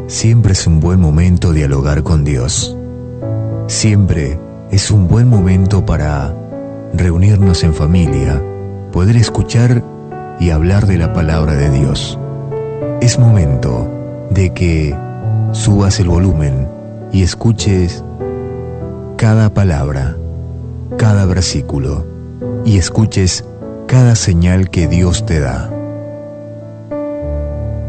Siempre es un buen momento dialogar con Dios. Siempre es un buen momento para reunirnos en familia, poder escuchar y hablar de la palabra de Dios. Es momento de que subas el volumen y escuches cada palabra, cada versículo, y escuches cada señal que Dios te da.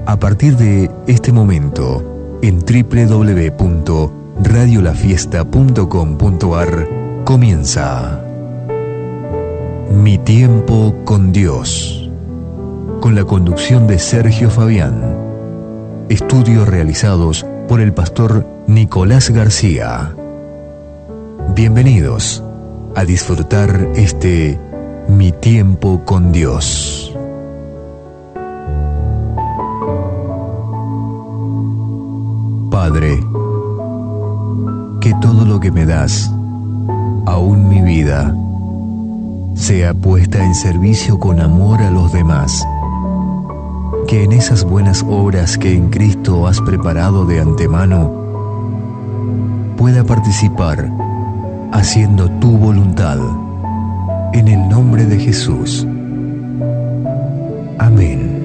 A partir de este momento, en www.radiolafiesta.com.ar comienza Mi Tiempo con Dios, con la conducción de Sergio Fabián. Estudios realizados por el pastor Nicolás García. Bienvenidos a disfrutar este Mi Tiempo con Dios. Padre, que todo lo que me das, aún mi vida, sea puesta en servicio con amor a los demás. Que en esas buenas obras que en Cristo has preparado de antemano, pueda participar haciendo tu voluntad, en el nombre de Jesús. Amén.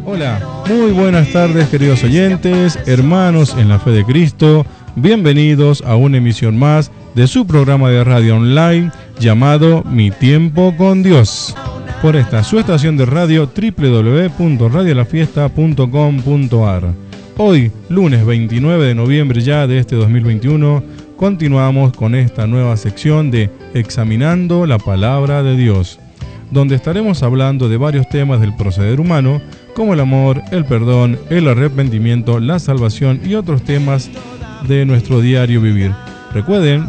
Hola, muy buenas tardes, queridos oyentes, hermanos en la fe de Cristo. Bienvenidos a una emisión más de su programa de radio online llamado Mi Tiempo con Dios, por esta su estación de radio www.radiolafiesta.com.ar. Hoy, lunes 29 de noviembre ya de este 2021, continuamos con esta nueva sección de Examinando la Palabra de Dios, donde estaremos hablando de varios temas del proceder humano, como el amor, el perdón, el arrepentimiento, la salvación y otros temas de nuestro diario vivir. Recuerden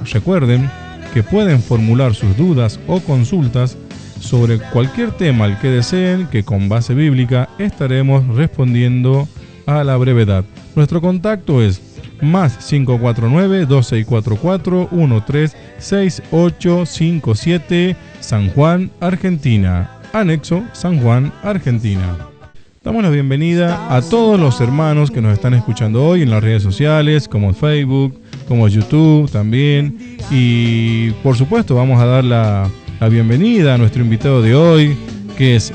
que pueden formular sus dudas o consultas sobre cualquier tema al que deseen, que con base bíblica estaremos respondiendo a la brevedad. Nuestro contacto es más 549-2644-136857, San Juan, Argentina. Anexo, San Juan, Argentina. Damos la bienvenida a todos los hermanos que nos están escuchando hoy en las redes sociales, como Facebook, como YouTube también. Y por supuesto vamos a dar la bienvenida a nuestro invitado de hoy, que es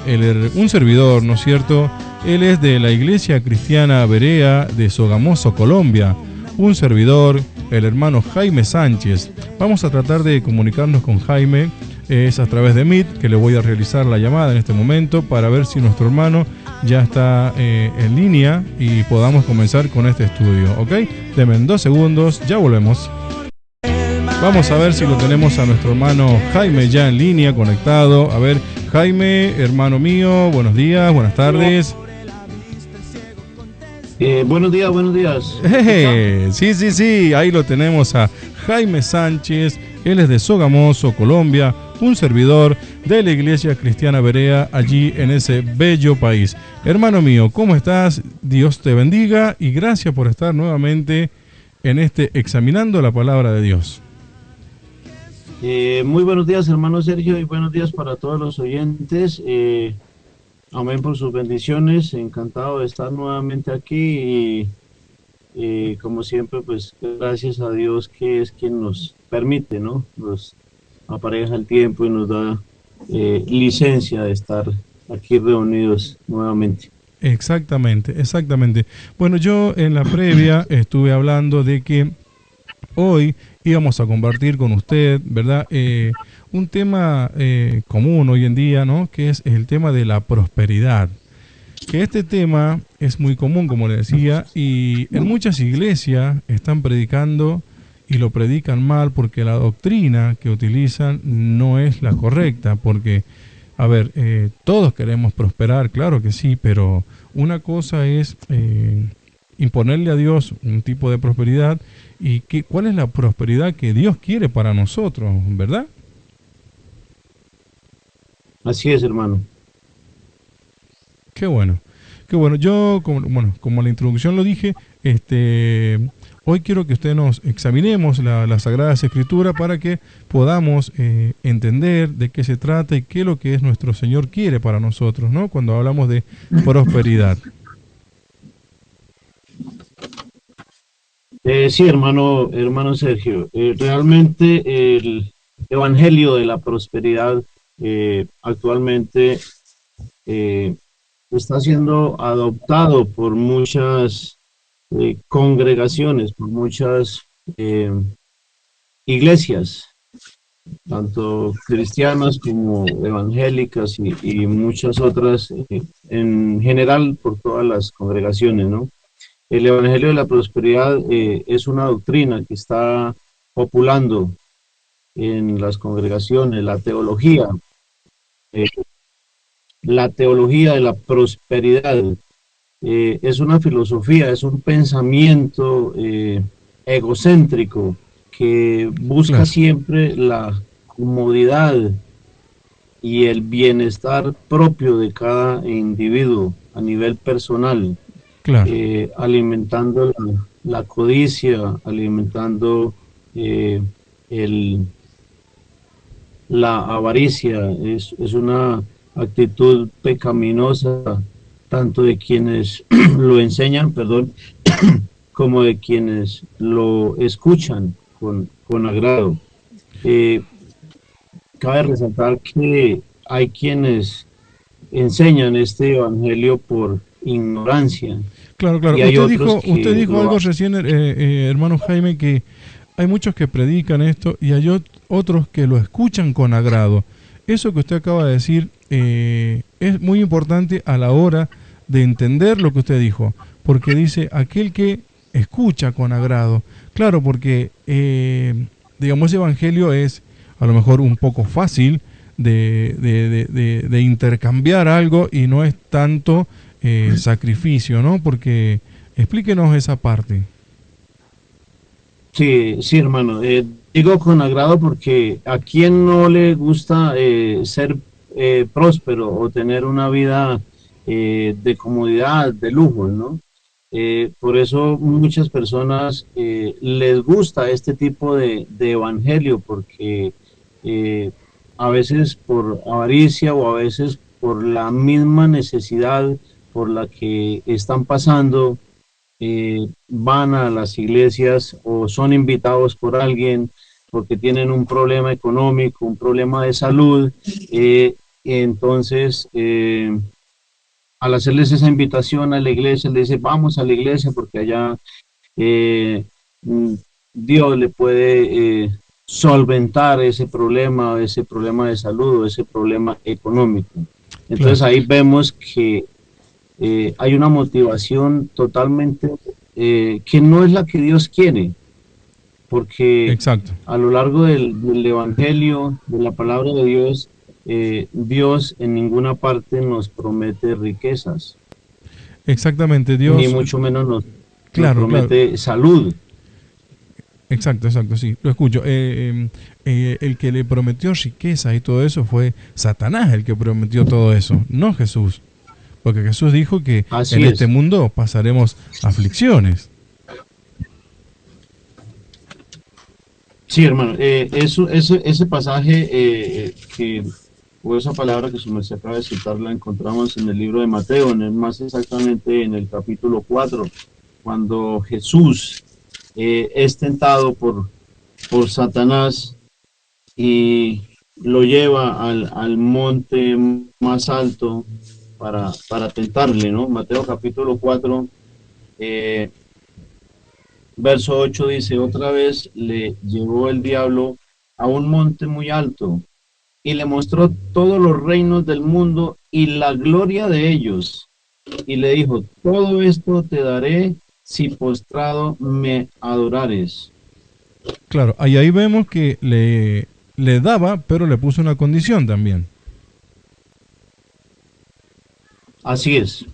un servidor, ¿no es cierto? Él es de la Iglesia Cristiana Berea de Sogamoso, Colombia. Un servidor, el hermano Jaime Sánchez. Vamos a tratar de comunicarnos con Jaime, es a través de Meet, que le voy a realizar la llamada en este momento para ver si nuestro hermano ya está en línea y podamos comenzar con este estudio, ¿ok? Denme 2 segundos, ya volvemos. Vamos a ver si lo tenemos a nuestro hermano Jaime ya en línea, conectado. A ver, Jaime, hermano mío, buenos días, buenas tardes. Buenos días. Sí, ahí lo tenemos a Jaime Sánchez. Él es de Sogamoso, Colombia, un servidor de la Iglesia Cristiana Berea allí en ese bello país. Hermano mío, ¿cómo estás? Dios te bendiga y gracias por estar nuevamente en Examinando la Palabra de Dios. Muy buenos días, hermano Sergio, y buenos días para todos los oyentes. Amén por sus bendiciones. Encantado de estar nuevamente aquí y como siempre, pues gracias a Dios, que es quien nos permite, ¿no? Nos apareja el tiempo y nos da licencia de estar aquí reunidos nuevamente. Exactamente. Bueno, yo en la previa estuve hablando de que hoy íbamos a compartir con usted, ¿verdad? Un tema común hoy en día, ¿no? Que es el tema de la prosperidad. Que este tema es muy común, como le decía, y en muchas iglesias están predicando y lo predican mal porque la doctrina que utilizan no es la correcta. Porque, a ver, todos queremos prosperar, claro que sí, pero una cosa es imponerle a Dios un tipo de prosperidad y cuál es la prosperidad que Dios quiere para nosotros, ¿verdad? Así es, hermano. Qué bueno. Yo, como la introducción lo dije, hoy quiero que usted nos examinemos las Sagradas Escrituras para que podamos entender de qué se trata y qué es lo que es nuestro Señor quiere para nosotros, ¿no? Cuando hablamos de prosperidad. Sí, hermano Sergio, realmente el Evangelio de la Prosperidad actualmente eh, está siendo adoptado por muchas congregaciones, por muchas eh, iglesias, tanto cristianas como evangélicas y muchas otras, en general por todas las congregaciones, ¿no? El Evangelio de la Prosperidad es una doctrina que está populando en las congregaciones, eh, la teología de la prosperidad. Es una filosofía, es un pensamiento egocéntrico que busca Claro, siempre la comodidad y el bienestar propio de cada individuo a nivel personal, claro, alimentando la codicia, alimentando eh, el, la avaricia. Es una actitud pecaminosa tanto de quienes lo enseñan, perdón, como de quienes lo escuchan con agrado. Eh, Cabe resaltar que hay quienes enseñan este evangelio por ignorancia claro, claro. y hay otros Usted que dijo lo algo hacen. recién, hermano Jaime, que hay muchos que predican esto y hay otros que lo escuchan con agrado. Eso que usted acaba de decir es muy importante a la hora de entender lo que usted dijo, porque dice aquel que escucha con agrado. Claro, porque digamos ese evangelio es a lo mejor un poco fácil de intercambiar algo y no es tanto sacrificio, ¿no? Porque explíquenos esa parte. Sí, sí, hermano. Digo con agrado porque a quien no le gusta ser próspero o tener una vida de comodidad, de lujo, ¿no? Por eso muchas personas les gusta este tipo de evangelio porque eh, a veces por avaricia o a veces por la misma necesidad por la que están pasando, van a las iglesias o son invitados por alguien porque tienen un problema económico, un problema de salud, entonces al hacerles esa invitación a la iglesia, le dice, vamos a la iglesia porque allá eh, mm, Dios le puede solventar ese problema de salud o ese problema económico. Claro, Entonces ahí vemos que hay una motivación totalmente que no es la que Dios quiere, porque exacto. a lo largo del Evangelio, de la palabra de Dios, Dios en ninguna parte nos promete riquezas, Exactamente, ni Dios, mucho menos nos claro, claro. promete salud. Exacto, exacto, sí, lo escucho. El que le prometió riqueza y todo eso fue Satanás el que prometió todo eso, no Jesús. Porque Jesús dijo que en Así este es. mundo pasaremos aflicciones. Sí, hermano, ese pasaje o esa palabra que se acaba de citar la encontramos en el libro de Mateo, más exactamente en el capítulo 4 cuando Jesús es tentado por Satanás y lo lleva al monte más alto para tentarle, ¿no? Mateo capítulo 4 eh, verso 8 dice, otra vez le llevó el diablo a un monte muy alto y le mostró todos los reinos del mundo y la gloria de ellos. Y le dijo, todo esto te daré si postrado me adorares. Claro, ahí vemos que le daba, pero le puso una condición también. Así es.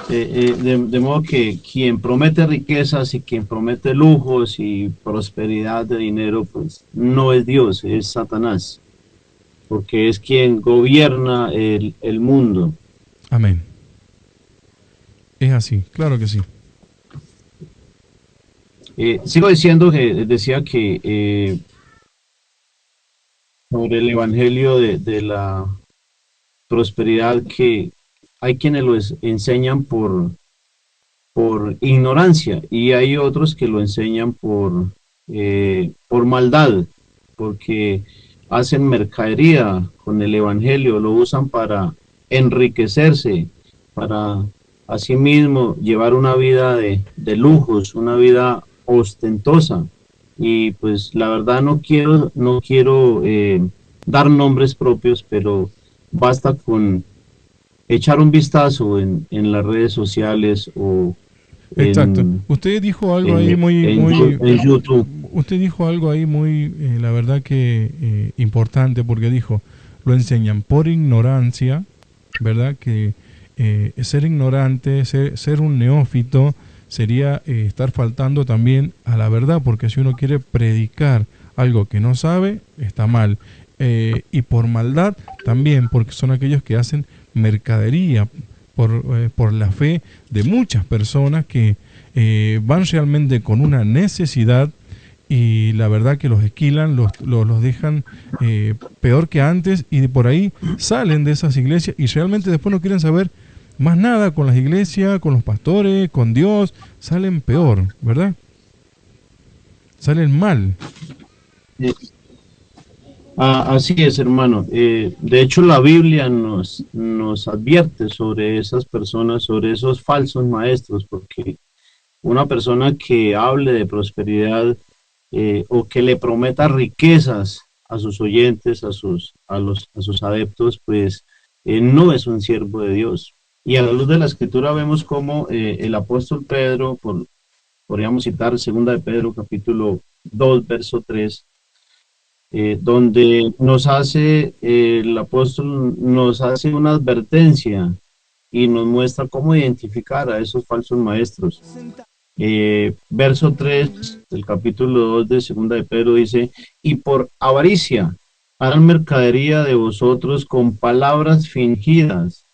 De modo que quien promete riquezas y quien promete lujos y prosperidad de dinero, pues no es Dios, es Satanás, porque es quien gobierna el mundo. Amén. Es así, claro que sí. Sigo diciendo que decía que sobre el evangelio de la prosperidad que hay quienes lo enseñan por ignorancia, y hay otros que lo enseñan por maldad, porque hacen mercadería con el evangelio, lo usan para enriquecerse, para asimismo llevar una vida de lujos, una vida ostentosa. Y pues la verdad no quiero dar nombres propios, pero basta con echar un vistazo en las redes sociales o Exacto. en, Usted dijo algo en, ahí muy, en, muy, en YouTube. usted dijo algo ahí muy, la verdad que importante, porque dijo, lo enseñan por ignorancia, ¿verdad? Que ser ignorante, ser un neófito, sería estar faltando también a la verdad, porque si uno quiere predicar algo que no sabe, está mal. Y por maldad también, porque son aquellos que hacen mercadería por la fe de muchas personas que van realmente con una necesidad y la verdad que los esquilan, los dejan peor que antes y de por ahí salen de esas iglesias y realmente después no quieren saber más nada con las iglesias, con los pastores, con Dios, salen peor, ¿verdad? Salen mal. Eh, Así es, hermano. De hecho, la Biblia nos advierte sobre esas personas, sobre esos falsos maestros, porque una persona que hable de prosperidad o que le prometa riquezas a sus oyentes, a sus adeptos, pues no es un siervo de Dios. Y a la luz de la escritura vemos cómo el apóstol Pedro, podríamos citar segunda de Pedro capítulo 2 verso 3, donde el apóstol nos hace una advertencia y nos muestra cómo identificar a esos falsos maestros. Verso 3 del capítulo 2 de segunda de Pedro dice, y por avaricia harán mercadería de vosotros con palabras fingidas.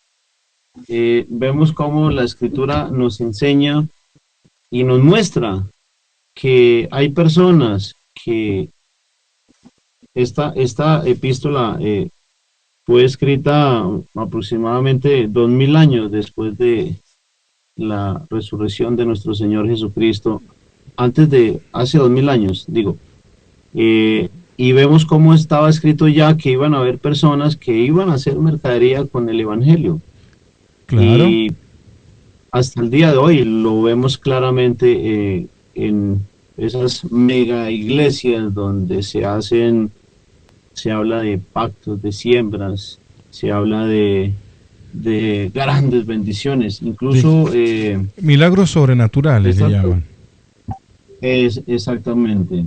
Vemos cómo la escritura nos enseña y nos muestra que hay personas que esta epístola fue escrita aproximadamente 2000 años después de la resurrección de nuestro Señor Jesucristo, hace 2000 años, digo. Y vemos cómo estaba escrito ya que iban a haber personas que iban a hacer mercadería con el Evangelio. Claro. Y hasta el día de hoy lo vemos claramente en esas mega iglesias donde se habla de pactos, de siembras, se habla de grandes bendiciones, incluso Milagros sobrenaturales le llaman. es exactamente.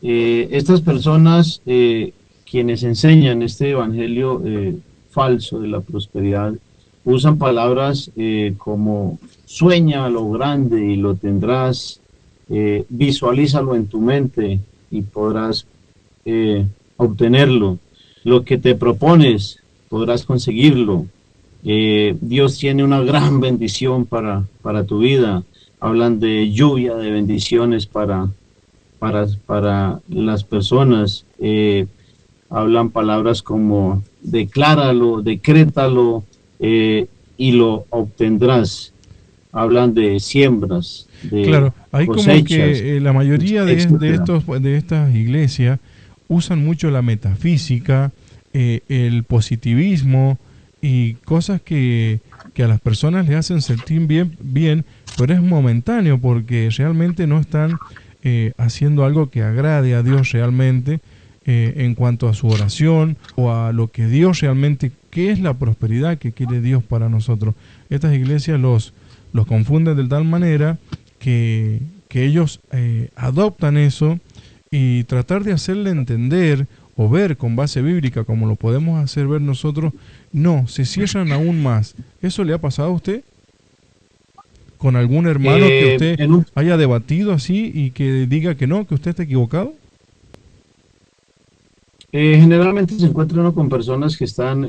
Estas personas quienes enseñan este evangelio falso de la prosperidad usan palabras como sueña lo grande y lo tendrás, visualízalo en tu mente y podrás obtenerlo. Lo que te propones, podrás conseguirlo. Dios tiene una gran bendición para tu vida. Hablan de lluvia de bendiciones para las personas. Hablan palabras como decláralo, decrétalo y lo obtendrás. Hablan de siembras, de claro, hay como cosechas, que la mayoría de estas iglesias usan mucho la metafísica, el positivismo y cosas que a las personas les hacen sentir bien, pero es momentáneo porque realmente no están haciendo algo que agrade a Dios realmente en cuanto a su oración o a lo que Dios realmente, qué es la prosperidad que quiere Dios para nosotros. Estas iglesias los confunden de tal manera que ellos adoptan eso y tratar de hacerle entender o ver con base bíblica como lo podemos hacer ver nosotros, no, se cierran aún más. ¿Eso le ha pasado a usted? ¿Con algún hermano que usted haya debatido así y que diga que no, que usted está equivocado? Generalmente se encuentra uno con personas que están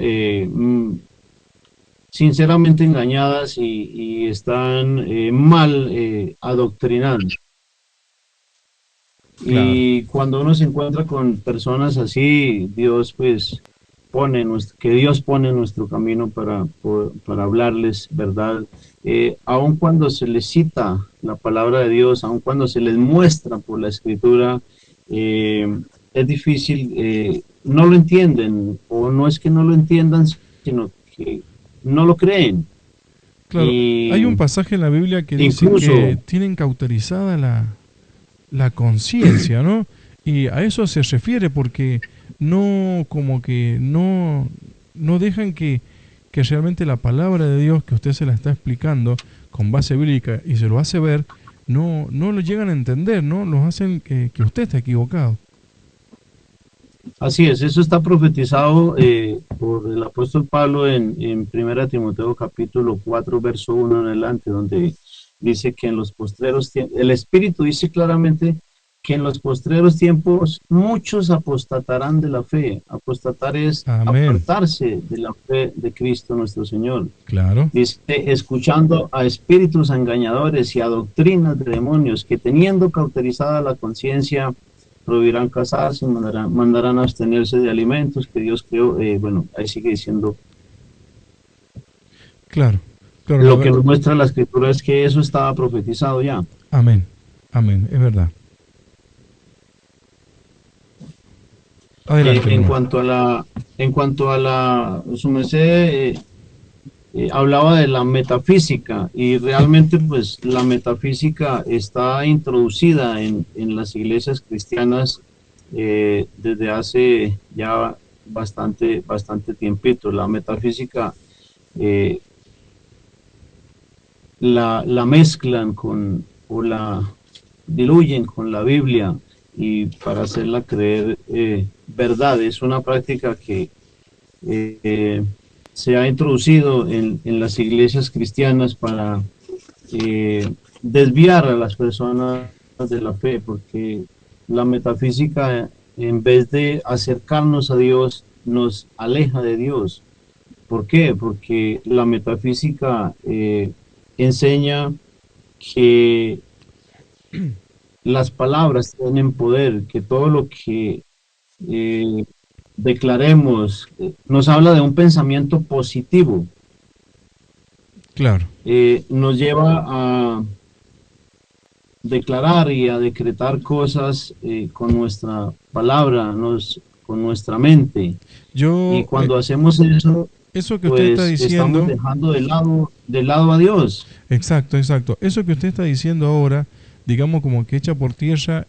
sinceramente engañadas y están mal adoctrinadas. Claro. Y cuando uno se encuentra con personas así, Dios pues que Dios pone en nuestro camino para hablarles verdad. Aun cuando se les cita la palabra de Dios, aun cuando se les muestra por la escritura, es difícil, no lo entienden, o no es que no lo entiendan, sino que no lo creen. Claro, Y hay un pasaje en la Biblia que dice incluso, que tienen cauterizada la conciencia, ¿no? Y a eso se refiere porque no, como que no dejan que realmente la palabra de Dios que usted se la está explicando con base bíblica y se lo hace ver, no lo llegan a entender, ¿no? Los hacen que usted está equivocado. así es, eso está profetizado por el apóstol Pablo en 1 Timoteo capítulo 4, verso 1 en adelante, donde dice que en los postreros tiempos, el Espíritu dice claramente que en los postreros tiempos muchos apostatarán de la fe. Apostatar es Amén. apartarse de la fe de Cristo nuestro Señor. Claro. Dice, escuchando a espíritus engañadores y a doctrinas de demonios, que teniendo cauterizada la conciencia, prohibirán casarse, mandarán a abstenerse de alimentos que Dios creó. Bueno, ahí sigue diciendo. Claro. Claro, Lo que nos muestra la escritura es que eso estaba profetizado ya. Amén. Amén. Es verdad. Adelante, En hermano. cuanto a su merced hablaba de la metafísica, y realmente pues la metafísica está introducida en las iglesias cristianas desde hace ya bastante tiempito. La metafísica la mezclan o la diluyen con la Biblia, y para hacerla creer verdad. Es una práctica que se ha introducido en las iglesias cristianas para desviar a las personas de la fe, porque la metafísica, en vez de acercarnos a Dios, nos aleja de Dios. ¿Por qué? Porque la metafísica enseña que las palabras tienen poder, que todo lo que declaremos nos habla de un pensamiento positivo. Claro. Nos lleva a declarar y a decretar cosas con nuestra palabra, con nuestra mente. Y cuando hacemos eso que pues usted está diciendo, estamos dejando de lado a Dios. Exacto. Eso que usted está diciendo ahora, digamos como que echa por tierra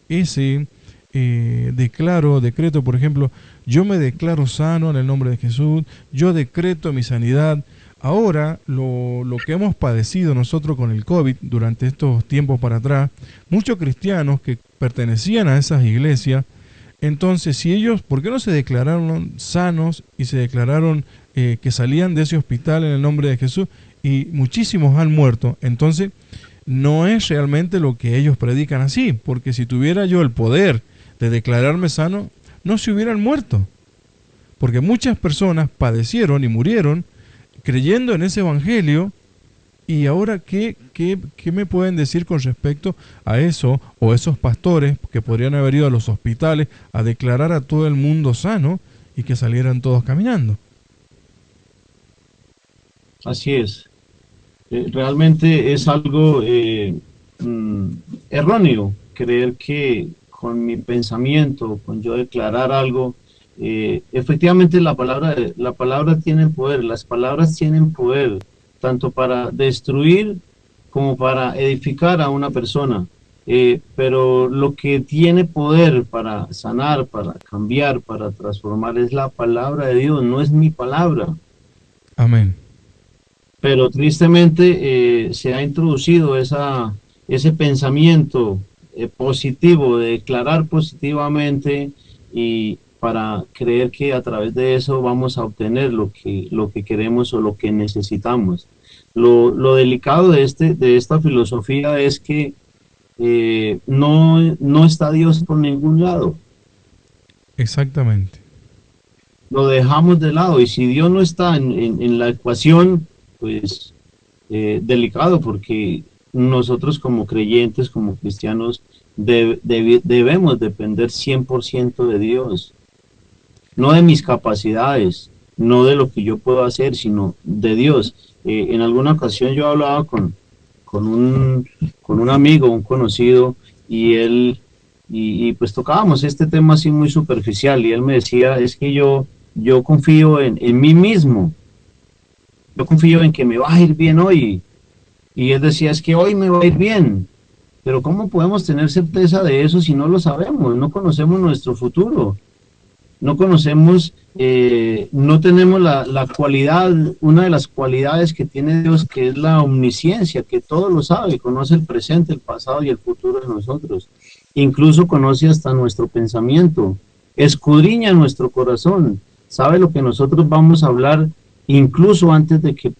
ese decreto, por ejemplo, yo me declaro sano en el nombre de Jesús, yo decreto mi sanidad. Ahora, lo que hemos padecido nosotros con el COVID durante estos tiempos para atrás, muchos cristianos que pertenecían a esas iglesias, entonces si ellos, ¿por qué no se declararon sanos y se declararon que salían de ese hospital en el nombre de Jesús? Y muchísimos han muerto. Entonces, no es realmente lo que ellos predican así, porque si tuviera yo el poder de declararme sano, no se hubieran muerto. Porque muchas personas padecieron y murieron creyendo en ese evangelio. Y ahora, ¿qué me pueden decir con respecto a eso? O esos pastores que podrían haber ido a los hospitales a declarar a todo el mundo sano y que salieran todos caminando. Así es. Realmente es algo erróneo creer que con mi pensamiento, con yo declarar algo, efectivamente la palabra tiene poder, las palabras tienen poder, tanto para destruir como para edificar a una persona. Pero lo que tiene poder para sanar, para cambiar, para transformar es la palabra de Dios, no es mi palabra. Amén. Pero tristemente se ha introducido ese pensamiento positivo, de declarar positivamente, y para creer que a través de eso vamos a obtener lo que queremos o lo que necesitamos. Lo delicado de esta filosofía es que no está Dios por ningún lado. Exactamente. Lo dejamos de lado, y si Dios no está en la ecuación, pues delicado, porque nosotros como creyentes, como cristianos, debemos depender 100% de Dios. no de mis capacidades, no de lo que yo puedo hacer, sino de Dios. En alguna ocasión yo hablaba con un amigo, un conocido, y él, y pues tocábamos este tema así muy superficial, y él me decía, es que yo confío en mí mismo, yo confío en que me va a ir bien hoy, y él decía, es que hoy me va a ir bien, pero ¿cómo podemos tener certeza de eso si no lo sabemos? No conocemos nuestro futuro, no conocemos, no tenemos la cualidad, una de las cualidades que tiene Dios, que es la omnisciencia, que todo lo sabe, conoce el presente, el pasado y el futuro de nosotros. Incluso conoce hasta nuestro pensamiento, escudriña nuestro corazón, sabe lo que nosotros vamos a hablar incluso antes de que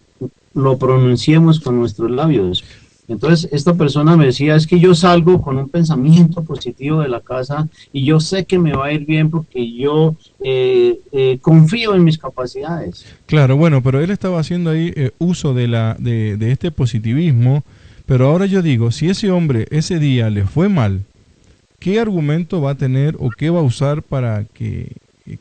lo pronunciemos con nuestros labios. Entonces, esta persona me decía, es que yo salgo con un pensamiento positivo de la casa y yo sé que me va a ir bien porque yo confío en mis capacidades. Claro, bueno, pero él estaba haciendo ahí uso de este positivismo, pero ahora yo digo, si ese hombre ese día le fue mal, ¿qué argumento va a tener o qué va a usar para que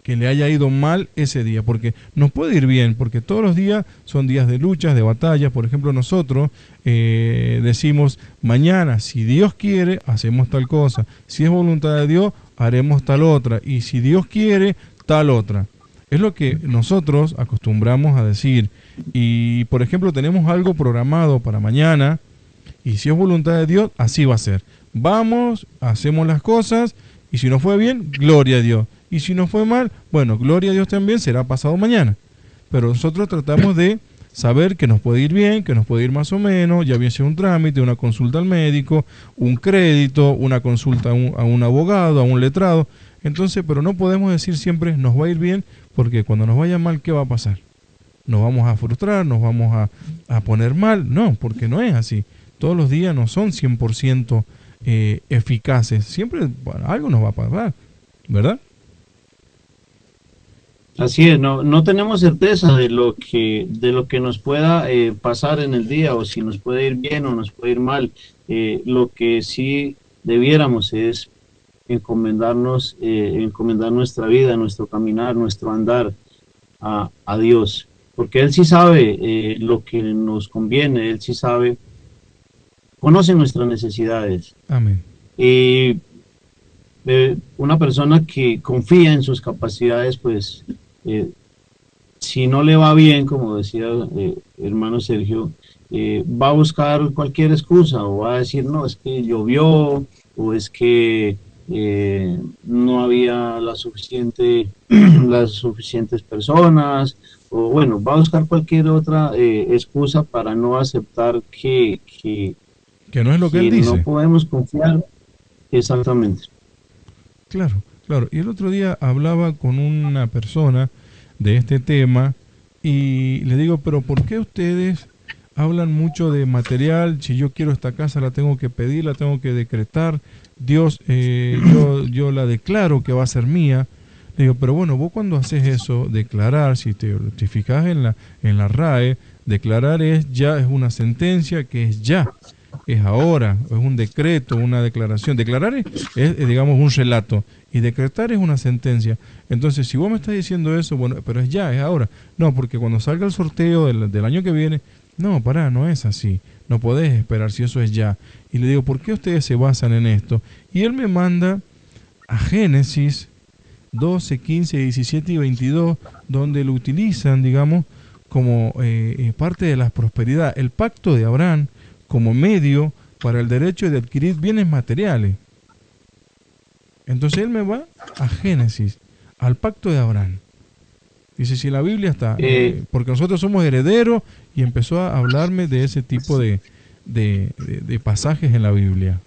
le haya ido mal ese día? Porque nos puede ir bien, porque todos los días son días de luchas, de batallas. Por ejemplo, nosotros decimos, mañana, si Dios quiere, hacemos tal cosa. Si es voluntad de Dios, haremos tal otra. Y si Dios quiere, tal otra. Es lo que nosotros acostumbramos a decir. Y, por ejemplo, tenemos algo programado para mañana, y si es voluntad de Dios, así va a ser. Vamos, hacemos las cosas, y si no fue bien, gloria a Dios. Y si no fue mal, bueno, gloria a Dios también, será pasado mañana. Pero nosotros tratamos de saber que nos puede ir bien, que nos puede ir más o menos, ya bien sea un trámite, una consulta al médico, un crédito, una consulta a un abogado, a un letrado. Entonces, pero no podemos decir siempre nos va a ir bien, porque cuando nos vaya mal, ¿qué va a pasar? Nos vamos a frustrar, nos vamos a poner mal. No, porque no es así. Todos los días no son 100% eficaces. Siempre algo nos va a pasar, ¿verdad? Así es, no tenemos certeza de lo que nos pueda pasar en el día, o si nos puede ir bien o nos puede ir mal. Lo que sí debiéramos es encomendar nuestra vida, nuestro caminar, nuestro andar a Dios, porque Él sí sabe lo que nos conviene, Él sí sabe, conoce nuestras necesidades. Amén. Y una persona que confía en sus capacidades, pues si no le va bien, como decía hermano Sergio, va a buscar cualquier excusa o va a decir, no, es que llovió, o es que no había las suficientes personas, o bueno, va a buscar cualquier otra excusa para no aceptar que no es lo que él dice. No podemos confiar. Exactamente. Claro, claro. Y el otro día hablaba con una persona de este tema y le digo, pero ¿por qué ustedes hablan mucho de material? Si yo quiero esta casa la tengo que pedir, la tengo que decretar. Dios, yo la declaro que va a ser mía. Le digo, pero bueno, vos cuando haces eso, declarar, si te fijas en la RAE, declarar es una sentencia que es ya. Es ahora, es un decreto, una declaración. Declarar es, digamos, un relato, y decretar es una sentencia. Entonces, si vos me estás diciendo eso, bueno, pero es ya, es ahora. No, porque cuando salga el sorteo del año que viene, no, no es así. No podés esperar si eso es ya. Y le digo, ¿por qué ustedes se basan en esto? Y él me manda a Génesis 12, 15, 17 y 22, donde lo utilizan, digamos, como parte de la prosperidad. El pacto de Abraham como medio para el derecho de adquirir bienes materiales. Entonces él me va a Génesis, al pacto de Abraham. Dice, si la Biblia está, porque nosotros somos herederos, y empezó a hablarme de ese tipo de pasajes en la Biblia.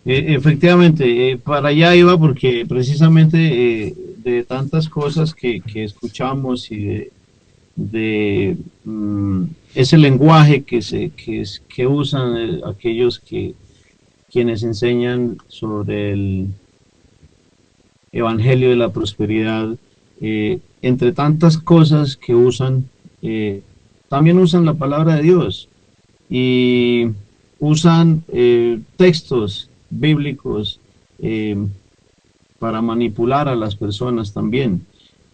Efectivamente, para allá iba, porque precisamente de tantas cosas que escuchamos y de ese lenguaje que usan aquellos quienes enseñan sobre el evangelio de la prosperidad, entre tantas cosas que usan, también usan la palabra de Dios y usan textos bíblicos para manipular a las personas también.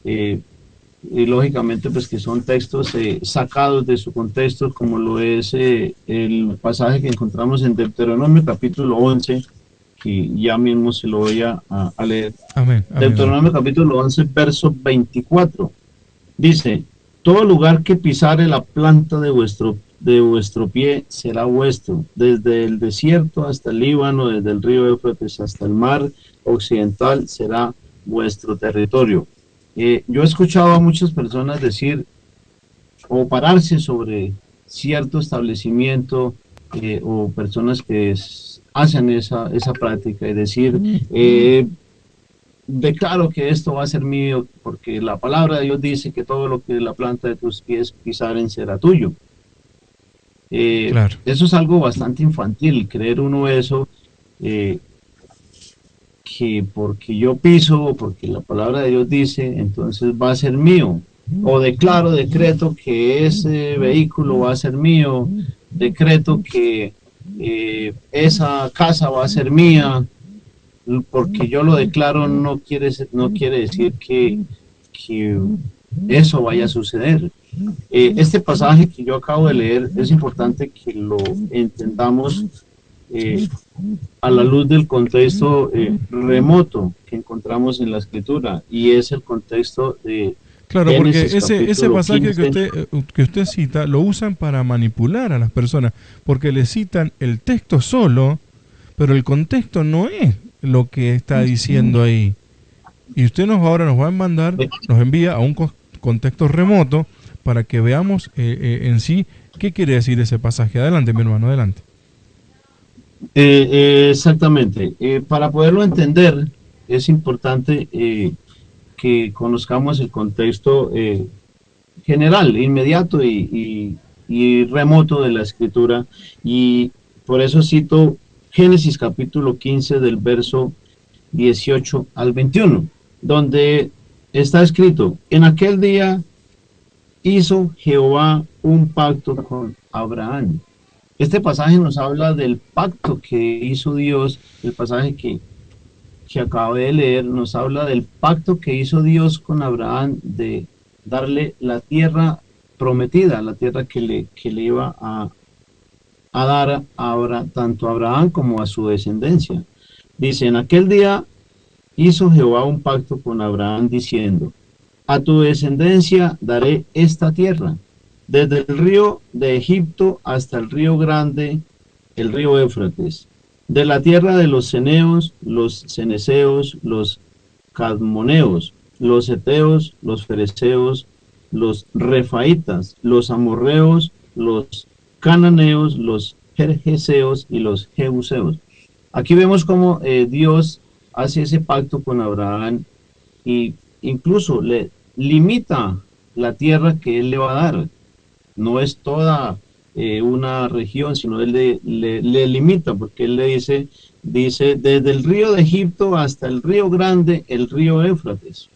Y lógicamente pues que son textos sacados de su contexto, como lo es el pasaje que encontramos en Deuteronomio capítulo 11, y ya mismo se lo voy a leer. Amén. Amén. Deuteronomio capítulo 11, verso 24. Dice: todo lugar que pisare la planta de vuestro pie será vuestro, desde el desierto hasta el Líbano, desde el río Éufrates hasta el mar occidental será vuestro territorio. Yo he escuchado a muchas personas decir o pararse sobre cierto establecimiento o personas que hacen esa práctica y decir, declaro que esto va a ser mío porque la palabra de Dios dice que todo lo que la planta de tus pies pisaren será tuyo. Claro. Eso es algo bastante infantil, creer uno eso, que porque yo piso o porque la palabra de Dios dice, entonces va a ser mío. O declaro, decreto que ese vehículo va a ser mío, decreto que esa casa va a ser mía, porque yo lo declaro no quiere decir que eso vaya a suceder. Este pasaje que yo acabo de leer es importante que lo entendamos a la luz del contexto remoto que encontramos en la escritura, y es el contexto de Claro, porque Génesis, ese pasaje 15. que usted cita lo usan para manipular a las personas, porque le citan el texto solo, pero el contexto no es lo que está diciendo ahí. Y usted ahora nos va a nos envía a un contexto remoto para que veamos en sí qué quiere decir ese pasaje. Adelante, mi hermano, adelante. Exactamente. Para poderlo entender es importante que conozcamos el contexto general, inmediato y remoto de la escritura, y por eso cito Génesis capítulo 15 del verso 18 al 21, donde está escrito: en aquel día hizo Jehová un pacto con Abraham. Este pasaje nos habla del pacto que hizo Dios. El pasaje que acabo de leer nos habla del pacto que hizo Dios con Abraham de darle la tierra prometida, la tierra que le iba a dar tanto a Abraham como a su descendencia. Dice: en aquel día hizo Jehová un pacto con Abraham diciendo: a tu descendencia daré esta tierra, desde el río de Egipto hasta el río grande, el río Éufrates, de la tierra de los ceneos, los ceneseos, los cadmoneos, los heteos, los fereceos, los refaitas, los amorreos, los cananeos, los jerjeseos y los jebuseos. Aquí vemos cómo Dios hace ese pacto con Abraham y incluso le limita la tierra que él le va a dar. No es toda una región, sino él le limita, porque él le dice desde el río de Egipto hasta el río grande, el río Éufrates.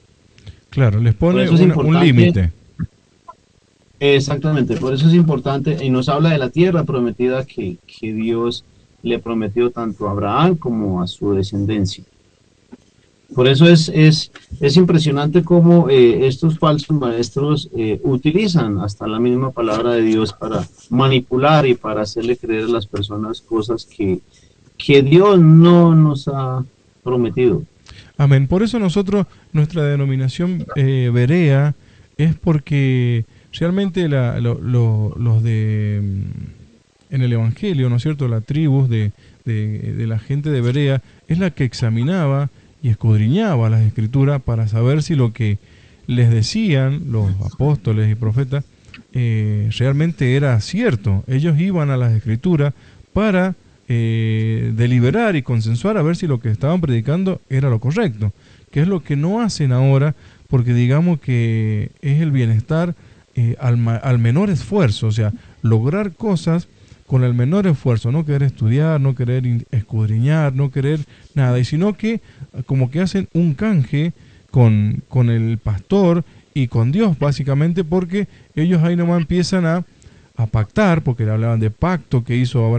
Claro, les pone un límite. Exactamente, por eso es importante, y nos habla de la tierra prometida que Dios le prometió tanto a Abraham como a su descendencia. Por eso es impresionante cómo estos falsos maestros utilizan hasta la misma palabra de Dios para manipular y para hacerle creer a las personas cosas que Dios no nos ha prometido. Amén. Por eso nuestra denominación Berea es porque realmente los de en el Evangelio, ¿no es cierto?, la tribu de la gente de Berea es la que examinaba y escudriñaba las escrituras para saber si lo que les decían los apóstoles y profetas realmente era cierto. Ellos iban a las escrituras para deliberar y consensuar a ver si lo que estaban predicando era lo correcto, que es lo que no hacen ahora, porque digamos que es el bienestar al menor esfuerzo, o sea, lograr cosas con el menor esfuerzo, no querer estudiar, no querer escudriñar, no querer nada, y sino que como que hacen un canje con el pastor y con Dios, básicamente, porque ellos ahí nomás empiezan a pactar, porque le hablaban de pacto que hizo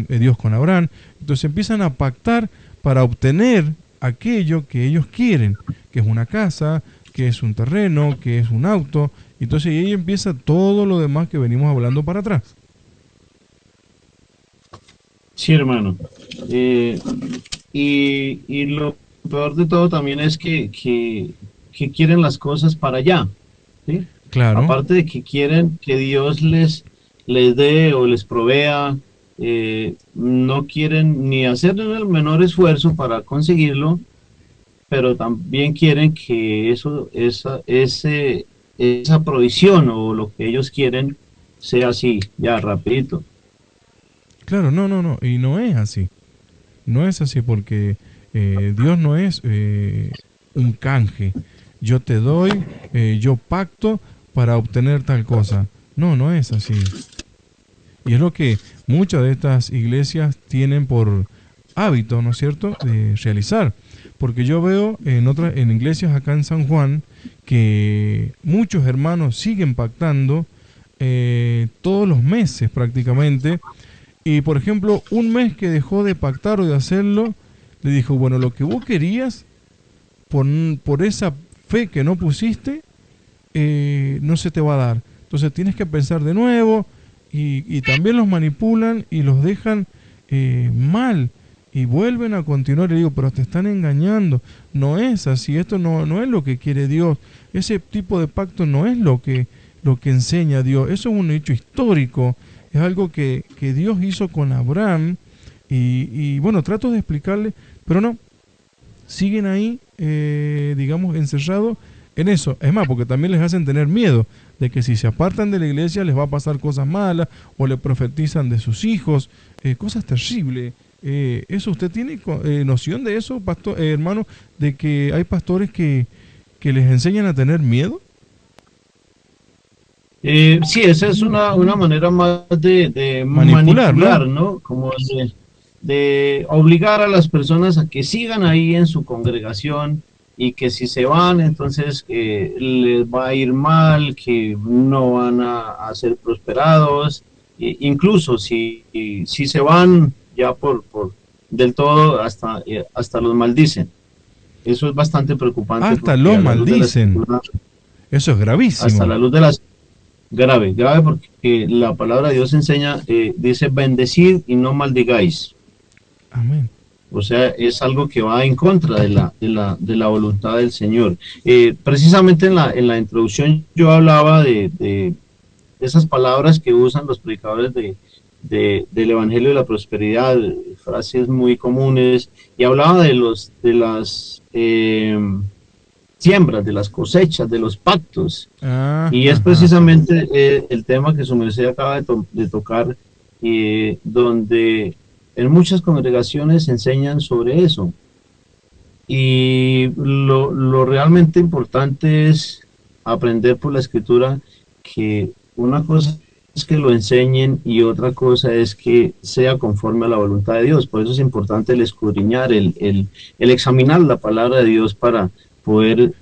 Dios con Abraham, entonces empiezan a pactar para obtener aquello que ellos quieren, que es una casa, que es un terreno, que es un auto. Entonces ahí empieza todo lo demás que venimos hablando para atrás. Sí, hermano. Y lo peor de todo también es que quieren las cosas para allá, ¿sí? Claro, Aparte de que quieren que Dios les dé o les provea, no quieren ni hacer el menor esfuerzo para conseguirlo, pero también quieren que esa provisión o lo que ellos quieren sea así, ya rapidito. claro, no, y no es así. No es así porque Dios no es un canje. Yo te doy, yo pacto para obtener tal cosa. No, no es así. Y es lo que muchas de estas iglesias tienen por hábito, ¿no es cierto?, de realizar. Porque yo veo en iglesias acá en San Juan que muchos hermanos siguen pactando todos los meses prácticamente. Y por ejemplo, un mes que dejó de pactar o de hacerlo, le dijo, bueno, lo que vos querías, por esa fe que no pusiste, no se te va a dar. Entonces tienes que pensar de nuevo y también los manipulan y los dejan mal y vuelven a continuar. Y digo, pero te están engañando. No es así, esto no es lo que quiere Dios. Ese tipo de pacto no es lo que enseña Dios. Eso es un hecho histórico. Es algo que Dios hizo con Abraham y bueno, trato de explicarle, pero no, siguen ahí, digamos, encerrados en eso. Es más, porque también les hacen tener miedo de que si se apartan de la iglesia les va a pasar cosas malas o le profetizan de sus hijos, cosas terribles. ¿Eso usted tiene noción de eso, pastor, hermano, de que hay pastores que les enseñan a tener miedo? Sí, esa es una manera más de Manipular, manipular, ¿no? ¿no? Como de obligar a las personas a que sigan ahí en su congregación y que si se van, entonces les va a ir mal, que no van a ser prosperados, incluso si se van ya por del todo, hasta los maldicen. Eso es bastante preocupante Hasta porque los a la luz de la maldicen. escritura, Eso es hasta gravísimo. la luz de las grave porque la palabra de Dios enseña, dice bendecid y no maldigáis. Amén. O sea, es algo que va en contra de la voluntad del Señor. Precisamente en la introducción yo hablaba de esas palabras que usan los predicadores del Evangelio de la Prosperidad, frases muy comunes, y hablaba de las siembras, de las cosechas, de los pactos. Ah, Y es ajá. precisamente el tema que su merced acaba de tocar, donde en muchas congregaciones enseñan sobre eso. Y lo realmente importante es aprender por la escritura que una cosa es que lo enseñen y otra cosa es que sea conforme a la voluntad de Dios. Por eso es importante el escudriñar, el examinar la palabra de Dios para poder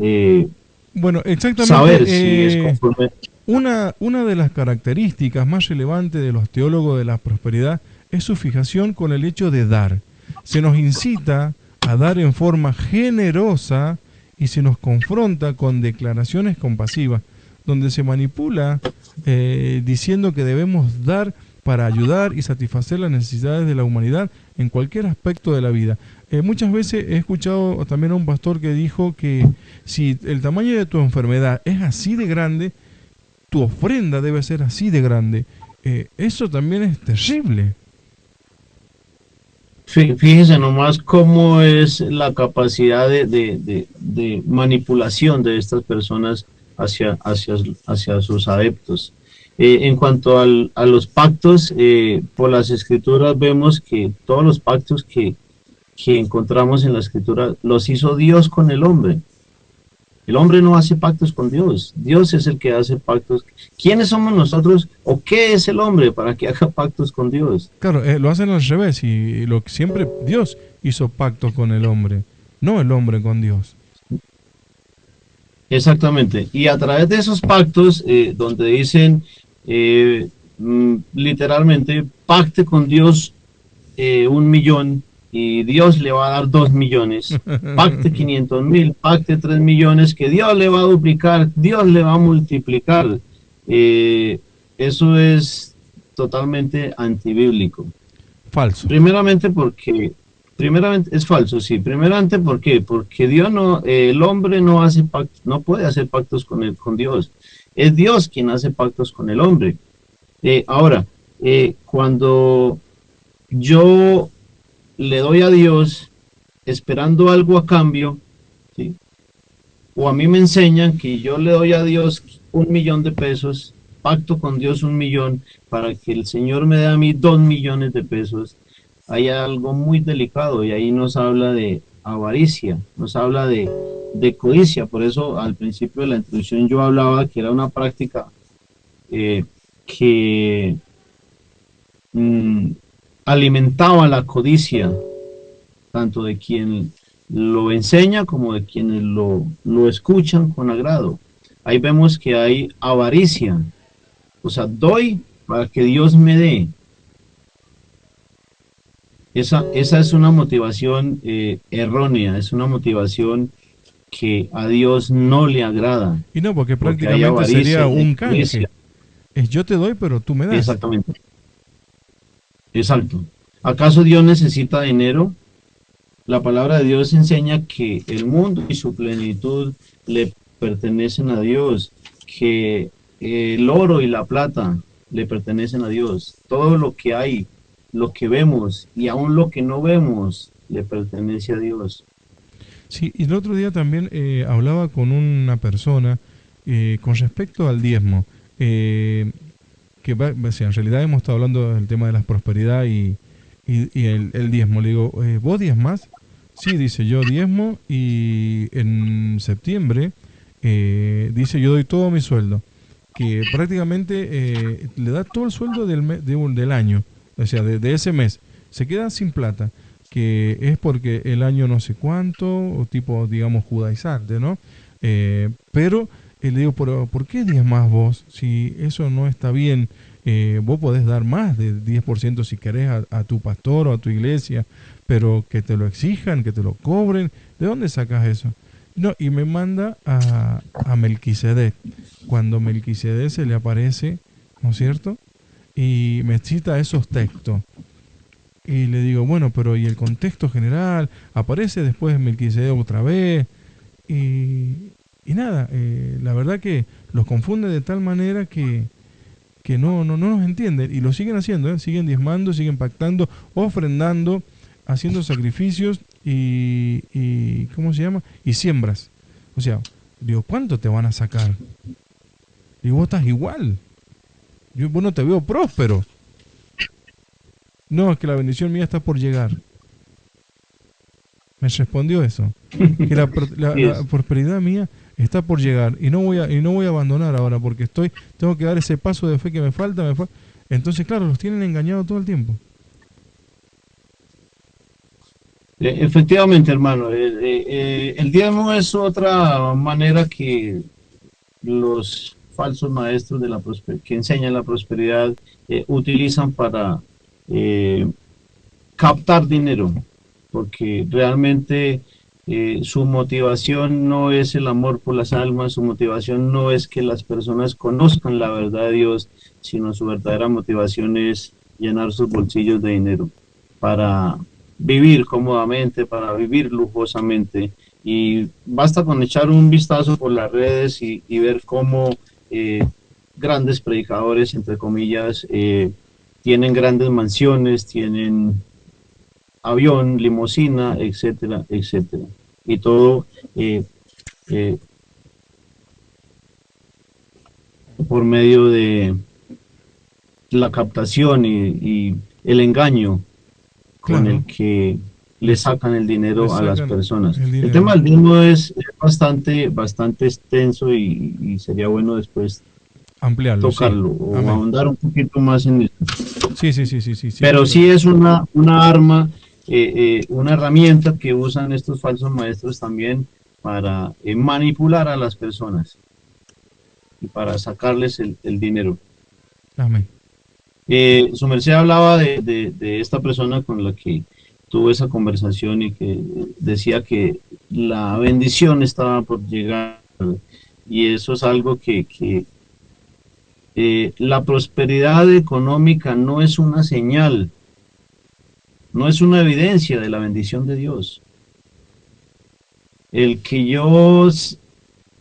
Bueno, exactamente. saber si es conforme. Una de las características más relevantes de los teólogos de la prosperidad es su fijación con el hecho de dar. Se nos incita a dar en forma generosa y se nos confronta con declaraciones compasivas, donde se manipula diciendo que debemos dar para ayudar y satisfacer las necesidades de la humanidad en cualquier aspecto de la vida. Muchas veces he escuchado también a un pastor que dijo que si el tamaño de tu enfermedad es así de grande, tu ofrenda debe ser así de grande. Eso también es terrible. Fíjese nomás cómo es la capacidad de manipulación de estas personas hacia sus adeptos. En cuanto a los pactos, por las escrituras vemos que todos los pactos que encontramos en la escritura los hizo Dios con el hombre. El hombre no hace pactos con Dios. Dios es el que hace pactos. ¿Quiénes somos nosotros o qué es el hombre para que haga pactos con Dios? Claro, lo hacen al revés y lo que siempre Dios hizo pacto con el hombre, no el hombre con Dios. Exactamente. Y a través de esos pactos, donde dicen literalmente, pacte con Dios 1 millón y Dios le va a dar 2 millones, pacte 500.000, pacte 3 millones, que Dios le va a duplicar, Dios le va a multiplicar. Eso es totalmente antibíblico. Falso. Primeramente es falso, sí. Primeramente, ¿por qué? Porque Dios no, el hombre no hace pactos, no puede hacer pactos con Dios. Es Dios quien hace pactos con el hombre. Ahora, cuando yo le doy a Dios esperando algo a cambio, ¿sí? O a mí me enseñan que yo le doy a Dios 1 millón de pesos, pacto con Dios 1 millón, para que el Señor me dé a mí 2 millones de pesos, hay algo muy delicado y ahí nos habla de avaricia, nos habla de codicia. Por eso al principio de la introducción yo hablaba que era una práctica que alimentaba la codicia, tanto de quien lo enseña como de quienes lo escuchan con agrado. Ahí vemos que hay avaricia, o sea, doy para que Dios me dé. Esa es una motivación errónea, es una motivación que a Dios no le agrada. Y no, porque Porque hay prácticamente sería avaricia, un codicia. canje. Es yo te doy, pero tú me das. Exactamente. Exacto. ¿Acaso Dios necesita dinero? La palabra de Dios enseña que el mundo y su plenitud le pertenecen a Dios, que el oro y la plata le pertenecen a Dios. Todo lo que hay, lo que vemos y aún lo que no vemos, le pertenece a Dios. Sí, y el otro día también hablaba con una persona con respecto al diezmo, o sea, en realidad hemos estado hablando del tema de la prosperidad y el diezmo. Le digo, ¿vos diezmas? Sí, dice, yo diezmo y en septiembre, dice, yo doy todo mi sueldo, que prácticamente le da todo el sueldo del año, o sea, de ese mes, se queda sin plata, que es porque el año no sé cuánto, o tipo, digamos, judaizante, ¿no? Pero le digo, ¿por qué diezmas vos? Si eso no está bien, vos podés dar más del 10% si querés a tu pastor o a tu iglesia, pero que te lo exijan, que te lo cobren, ¿de dónde sacas eso? No, y me manda a Melquisedec. Cuando Melquisedec se le aparece, ¿no es cierto? Y me cita esos textos. Y le digo, bueno, pero ¿y el contexto general? Aparece después Melquisedec otra vez. Y nada, la verdad que los confunde de tal manera que no nos entienden. Y lo siguen haciendo, ¿eh? Siguen siguen pactando, ofrendando, haciendo sacrificios y ¿cómo se llama? Y siembras. O sea, digo, ¿cuánto te van a sacar? Digo, vos estás igual. Vos no te veo próspero. No, es que la bendición mía está por llegar. Me respondió eso. Que la prosperidad mía está por llegar y no voy a abandonar ahora porque tengo que dar ese paso de fe que me falta. Entonces, claro, los tienen engañados todo el tiempo. Efectivamente, hermano, el diezmo es otra manera que los falsos maestros de que enseñan la prosperidad utilizan para captar dinero, porque realmente su motivación no es el amor por las almas, su motivación no es que las personas conozcan la verdad de Dios, sino su verdadera motivación es llenar sus bolsillos de dinero para vivir cómodamente, para vivir lujosamente. Y basta con echar un vistazo por las redes y ver cómo grandes predicadores, entre comillas, tienen grandes mansiones, tienen avión, limusina, etcétera, etcétera. Y todo por medio de la captación y el engaño con Claro. el que le sacan el dinero a las personas. el El tema dinero. del mismo es bastante extenso y sería bueno después Ampliarlo, sí. tocarlo o Amén. ahondar un poquito más en eso. Sí. Pero sí es una arma, una herramienta que usan estos falsos maestros también para manipular a las personas y para sacarles el dinero. Amén. Su merced hablaba de esta persona con la que tuvo esa conversación y que decía que la bendición estaba por llegar, y eso es algo que la prosperidad económica no es una señal, no es una evidencia de la bendición de Dios. El que yo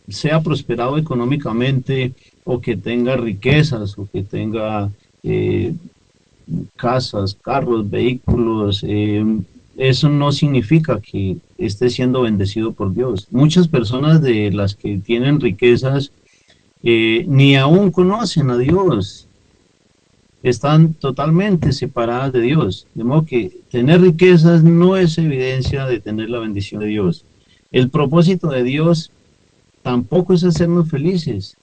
sea prosperado económicamente, o que tenga riquezas, o que tenga casas, carros, vehículos, eso no significa que esté siendo bendecido por Dios. Muchas personas de las que tienen riquezas ni aún conocen a Dios, están totalmente separadas de Dios, de modo que tener riquezas no es evidencia de tener la bendición de Dios. El propósito de Dios tampoco es hacernos felices,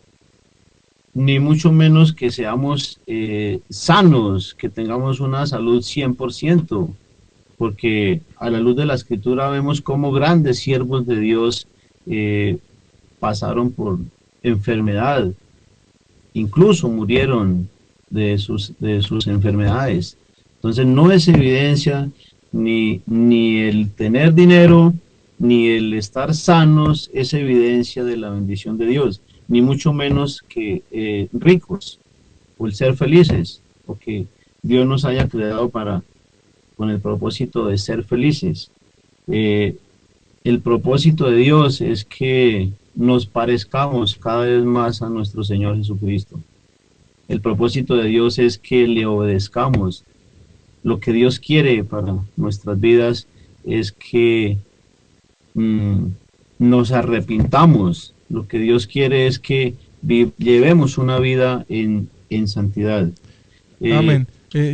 ni mucho menos que seamos sanos, que tengamos una salud 100%, porque a la luz de la Escritura vemos cómo grandes siervos de Dios pasaron por enfermedad, incluso murieron de sus enfermedades. Entonces no es evidencia ni el tener dinero, ni el estar sanos es evidencia de la bendición de Dios, ni mucho menos que ricos, o el ser felices, porque Dios nos haya creado con el propósito de ser felices. El propósito de Dios es que nos parezcamos cada vez más a nuestro Señor Jesucristo. El propósito de Dios es que le obedezcamos. Lo que Dios quiere para nuestras vidas es que nos arrepintamos. Lo que Dios quiere es que llevemos una vida en santidad. Amén.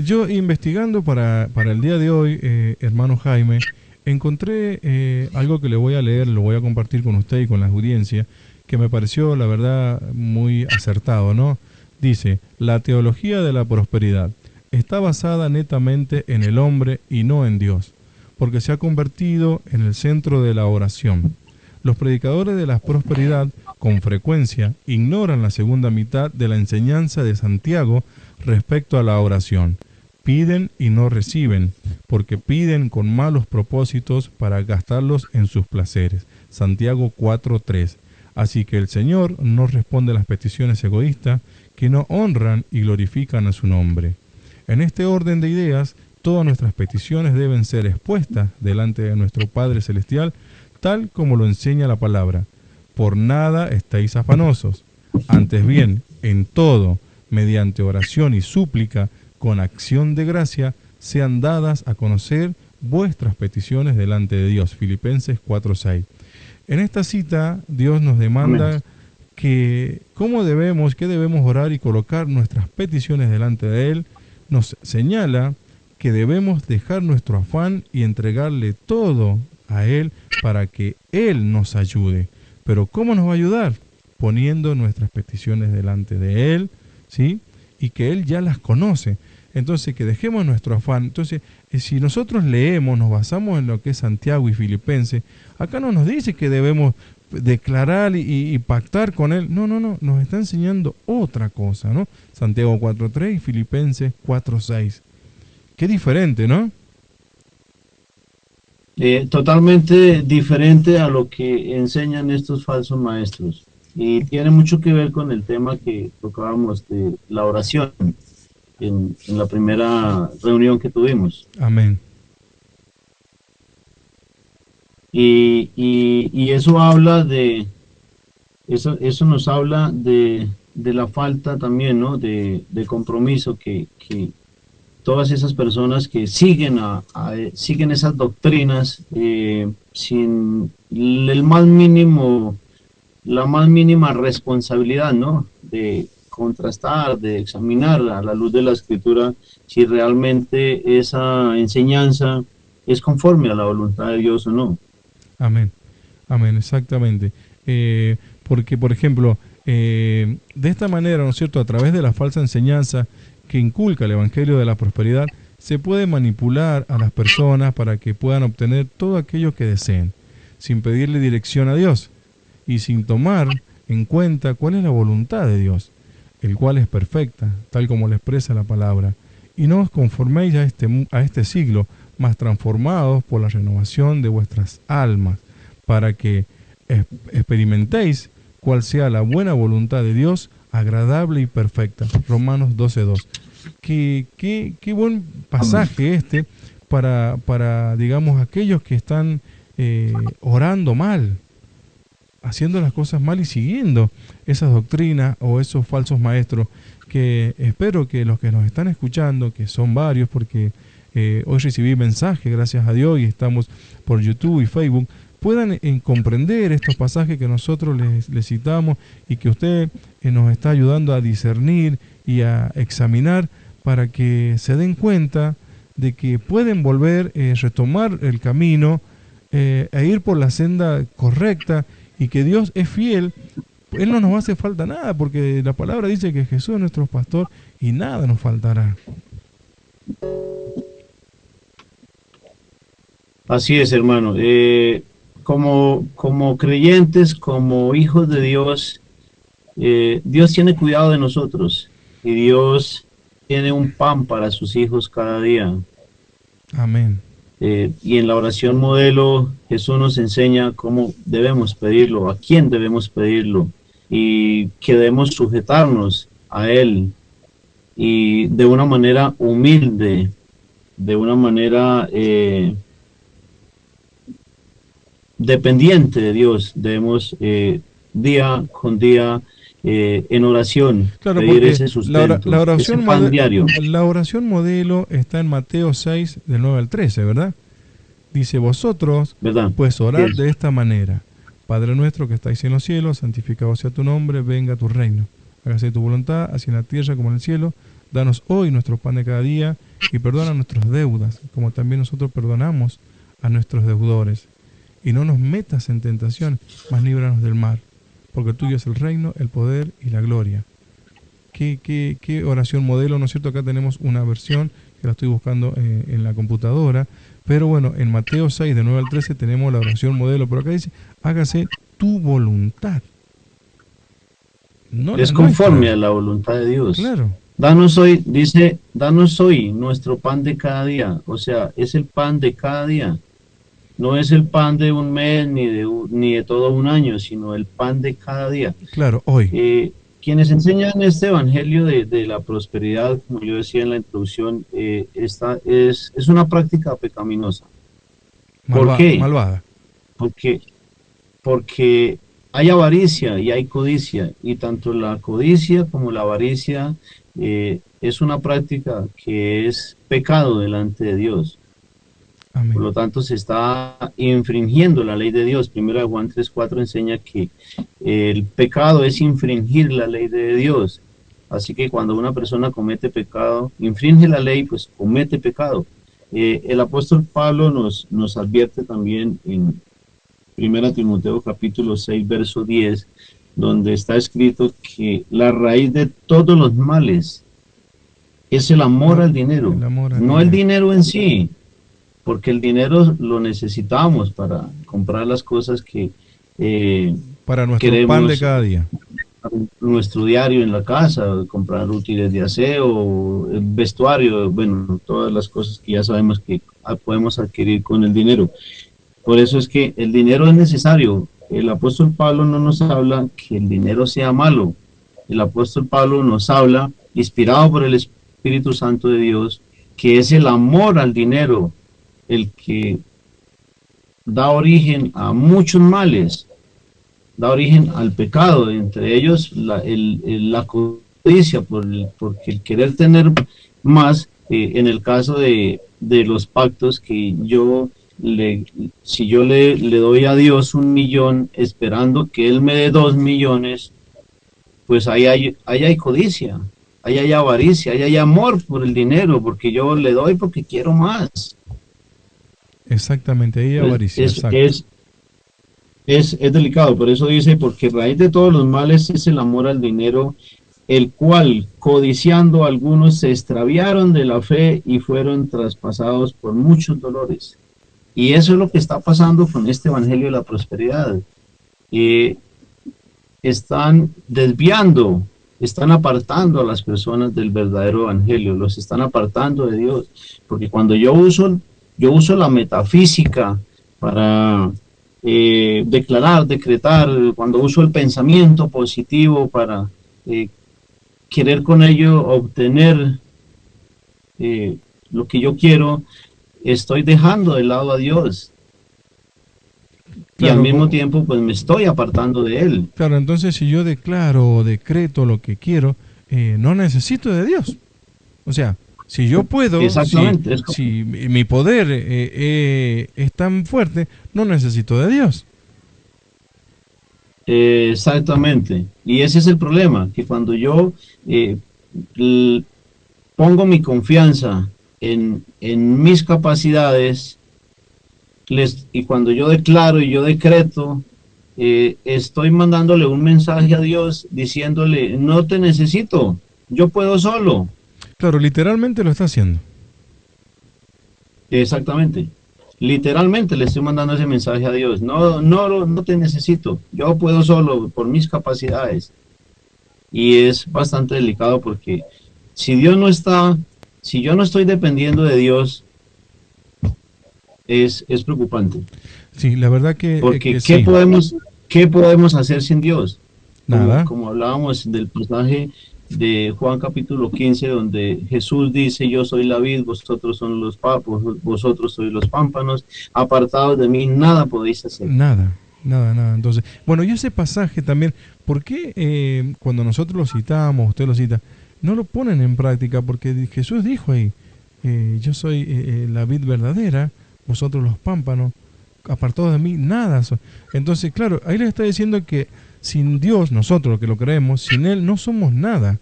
Yo investigando para el día de hoy, hermano Jaime, encontré algo que le voy a leer, lo voy a compartir con usted y con la audiencia, que me pareció, la verdad, muy acertado, ¿no? Dice: la teología de la prosperidad está basada netamente en el hombre y no en Dios, porque se ha convertido en el centro de la oración. Los predicadores de la prosperidad con frecuencia ignoran la segunda mitad de la enseñanza de Santiago respecto a la oración. Piden y no reciben, porque piden con malos propósitos para gastarlos en sus placeres. Santiago 4:3. Así que el Señor no responde a las peticiones egoístas que no honran y glorifican a su nombre. En este orden de ideas, todas nuestras peticiones deben ser expuestas delante de nuestro Padre Celestial, tal como lo enseña la palabra. Por nada estéis afanosos, antes bien, en todo, mediante oración y súplica, con acción de gracia, sean dadas a conocer vuestras peticiones delante de Dios. Filipenses 4:6. En esta cita, Dios nos demanda qué debemos orar y colocar nuestras peticiones delante de Él. Nos señala que debemos dejar nuestro afán y entregarle todo a Él para que Él nos ayude. Pero ¿cómo nos va a ayudar? Poniendo nuestras peticiones delante de Él, ¿sí? Y que Él ya las conoce. Entonces, que dejemos nuestro afán. Entonces, si nosotros leemos, nos basamos en lo que es Santiago y Filipenses, acá no nos dice que debemos declarar y pactar con Él. No, nos está enseñando otra cosa, ¿no? Santiago 4:3 y Filipenses 4:6. Qué diferente, ¿no? Totalmente diferente a lo que enseñan estos falsos maestros. Y tiene mucho que ver con el tema que tocábamos de la oración en la primera reunión que tuvimos. Amén. Y eso habla de, eso nos habla de la falta también, ¿no? De compromiso que todas esas personas que siguen siguen esas doctrinas sin la más mínima responsabilidad, ¿no? De contrastar, de examinar a la luz de la Escritura si realmente esa enseñanza es conforme a la voluntad de Dios o no. Amén, amén, exactamente. Porque, por ejemplo, de esta manera, ¿no es cierto?, a través de la falsa enseñanza que inculca el Evangelio de la prosperidad, se puede manipular a las personas para que puedan obtener todo aquello que deseen, sin pedirle dirección a Dios y sin tomar en cuenta cuál es la voluntad de Dios, el cual es perfecta, tal como lo expresa la palabra. Y no os conforméis a este siglo, mas transformados por la renovación de vuestras almas, para que experimentéis cuál sea la buena voluntad de Dios, agradable y perfecta. Romanos 12:2. Qué buen pasaje este para digamos, aquellos que están orando mal, haciendo las cosas mal y siguiendo esas doctrinas o esos falsos maestros, que espero que los que nos están escuchando, que son varios, porque hoy recibí mensajes, gracias a Dios, y estamos por YouTube y Facebook, puedan comprender estos pasajes que nosotros les citamos y que usted nos está ayudando a discernir y a examinar, para que se den cuenta de que pueden volver, retomar el camino, e ir por la senda correcta, y que Dios es fiel. Él no nos hace falta nada, porque la palabra dice que Jesús es nuestro pastor y nada nos faltará. Así es, hermano. Como creyentes, como hijos de Dios, Dios tiene cuidado de nosotros, y Dios tiene un pan para sus hijos cada día. Amén. Y en la oración modelo, Jesús nos enseña cómo debemos pedirlo, a quién debemos pedirlo, y que debemos sujetarnos a Él, y de una manera humilde, de una manera dependiente de Dios. Debemos día con día en oración, claro, pedir ese sustento, la oración ese pan diario. La oración modelo está en Mateo 6, del 9 al 13, ¿verdad? Dice: vosotros, ¿verdad? pues orad Sí. de esta manera: Padre nuestro que estáis en los cielos, santificado sea tu nombre, venga tu reino. Hágase tu voluntad, así en la tierra como en el cielo. Danos hoy nuestro pan de cada día, y perdona nuestras deudas, como también nosotros perdonamos a nuestros deudores. Y no nos metas en tentación, mas líbranos del mal, porque tuyo es el reino, el poder y la gloria. ¿Qué oración modelo? ¿No es cierto? Acá tenemos una versión que la estoy buscando en la computadora. Pero bueno, en Mateo 6, de 9 al 13, tenemos la oración modelo. Pero acá dice: hágase tu voluntad. No Es la conforme nuestra. a la voluntad de Dios. Claro, Danos hoy, dice, danos hoy nuestro pan de cada día. O sea, es el pan de cada día. No es el pan de un mes ni de todo un año, sino el pan de cada día. claro, hoy. Quienes enseñan este evangelio de la prosperidad, como yo decía en la introducción, es una práctica pecaminosa. ¿Por qué? Malvada. Porque hay avaricia y hay codicia, y tanto la codicia como la avaricia es una práctica que es pecado delante de Dios. Amén. Por lo tanto, se está infringiendo la ley de Dios. Primera de Juan 3:4 enseña que el pecado es infringir la ley de Dios. Así que cuando una persona comete pecado, infringe la ley, pues comete pecado. El apóstol Pablo nos advierte también en 1 Timoteo capítulo 6, verso 10, donde está escrito que la raíz de todos los males es el amor al dinero, no el dinero en sí, porque el dinero lo necesitamos para comprar las cosas que para nuestro queremos, pan de cada día, nuestro diario en la casa, comprar útiles de aseo, vestuario, bueno, todas las cosas que ya sabemos que podemos adquirir con el dinero. Por eso es que el dinero es necesario. El apóstol Pablo no nos habla que el dinero sea malo. El apóstol Pablo nos habla, inspirado por el Espíritu Santo de Dios, que es el amor al dinero el que da origen a muchos males, da origen al pecado, entre ellos la codicia, porque el querer tener más, en el caso de los pactos, que si yo le doy a Dios 1 millón esperando que Él me dé 2 millones, pues ahí hay codicia, ahí hay avaricia, ahí hay amor por el dinero, porque yo le doy porque quiero más. Exactamente, ahí hay avaricia. Es delicado, por eso dice: porque raíz de todos los males es el amor al dinero, el cual, codiciando algunos, se extraviaron de la fe y fueron traspasados por muchos dolores. Y eso es lo que está pasando con este evangelio de la prosperidad. Están desviando, están apartando a las personas del verdadero evangelio, los están apartando de Dios, porque cuando yo uso Yo uso la metafísica para declarar, decretar, cuando uso el pensamiento positivo para querer con ello obtener lo que yo quiero, estoy dejando de lado a Dios. Y al Claro, mismo tiempo, pues me estoy apartando de Él. claro, entonces si yo declaro o decreto lo que quiero, no necesito de Dios. O sea, si yo puedo, Exactamente. si mi poder es tan fuerte, no necesito de Dios. Exactamente. Y ese es el problema, que cuando yo eh, l- pongo mi confianza en mis capacidades, y cuando yo declaro y yo decreto, estoy mandándole un mensaje a Dios diciéndole, no te necesito, yo puedo solo. Claro, literalmente lo está haciendo. Exactamente. Literalmente le estoy mandando ese mensaje a Dios. No, no, no te necesito. Yo puedo solo por mis capacidades. Y es bastante delicado porque si Dios no está, si yo no estoy dependiendo de Dios, es preocupante. Sí, la verdad Porque que sí. qué podemos hacer sin Dios? Nada. Como hablábamos del pasaje de Juan capítulo 15, donde Jesús dice, yo soy la vid, vosotros son los papos, vosotros sois los pámpanos, apartados de mí, nada podéis hacer. Nada, nada, nada. Entonces, bueno, y ese pasaje también, ¿por qué cuando nosotros lo citamos, usted lo cita, no lo ponen en práctica? Porque Jesús dijo ahí, yo soy la vid verdadera, vosotros los pámpanos, apartados de mí, nada. Entonces, claro, ahí les está diciendo que sin Dios, nosotros que lo creemos, sin Él no somos nada.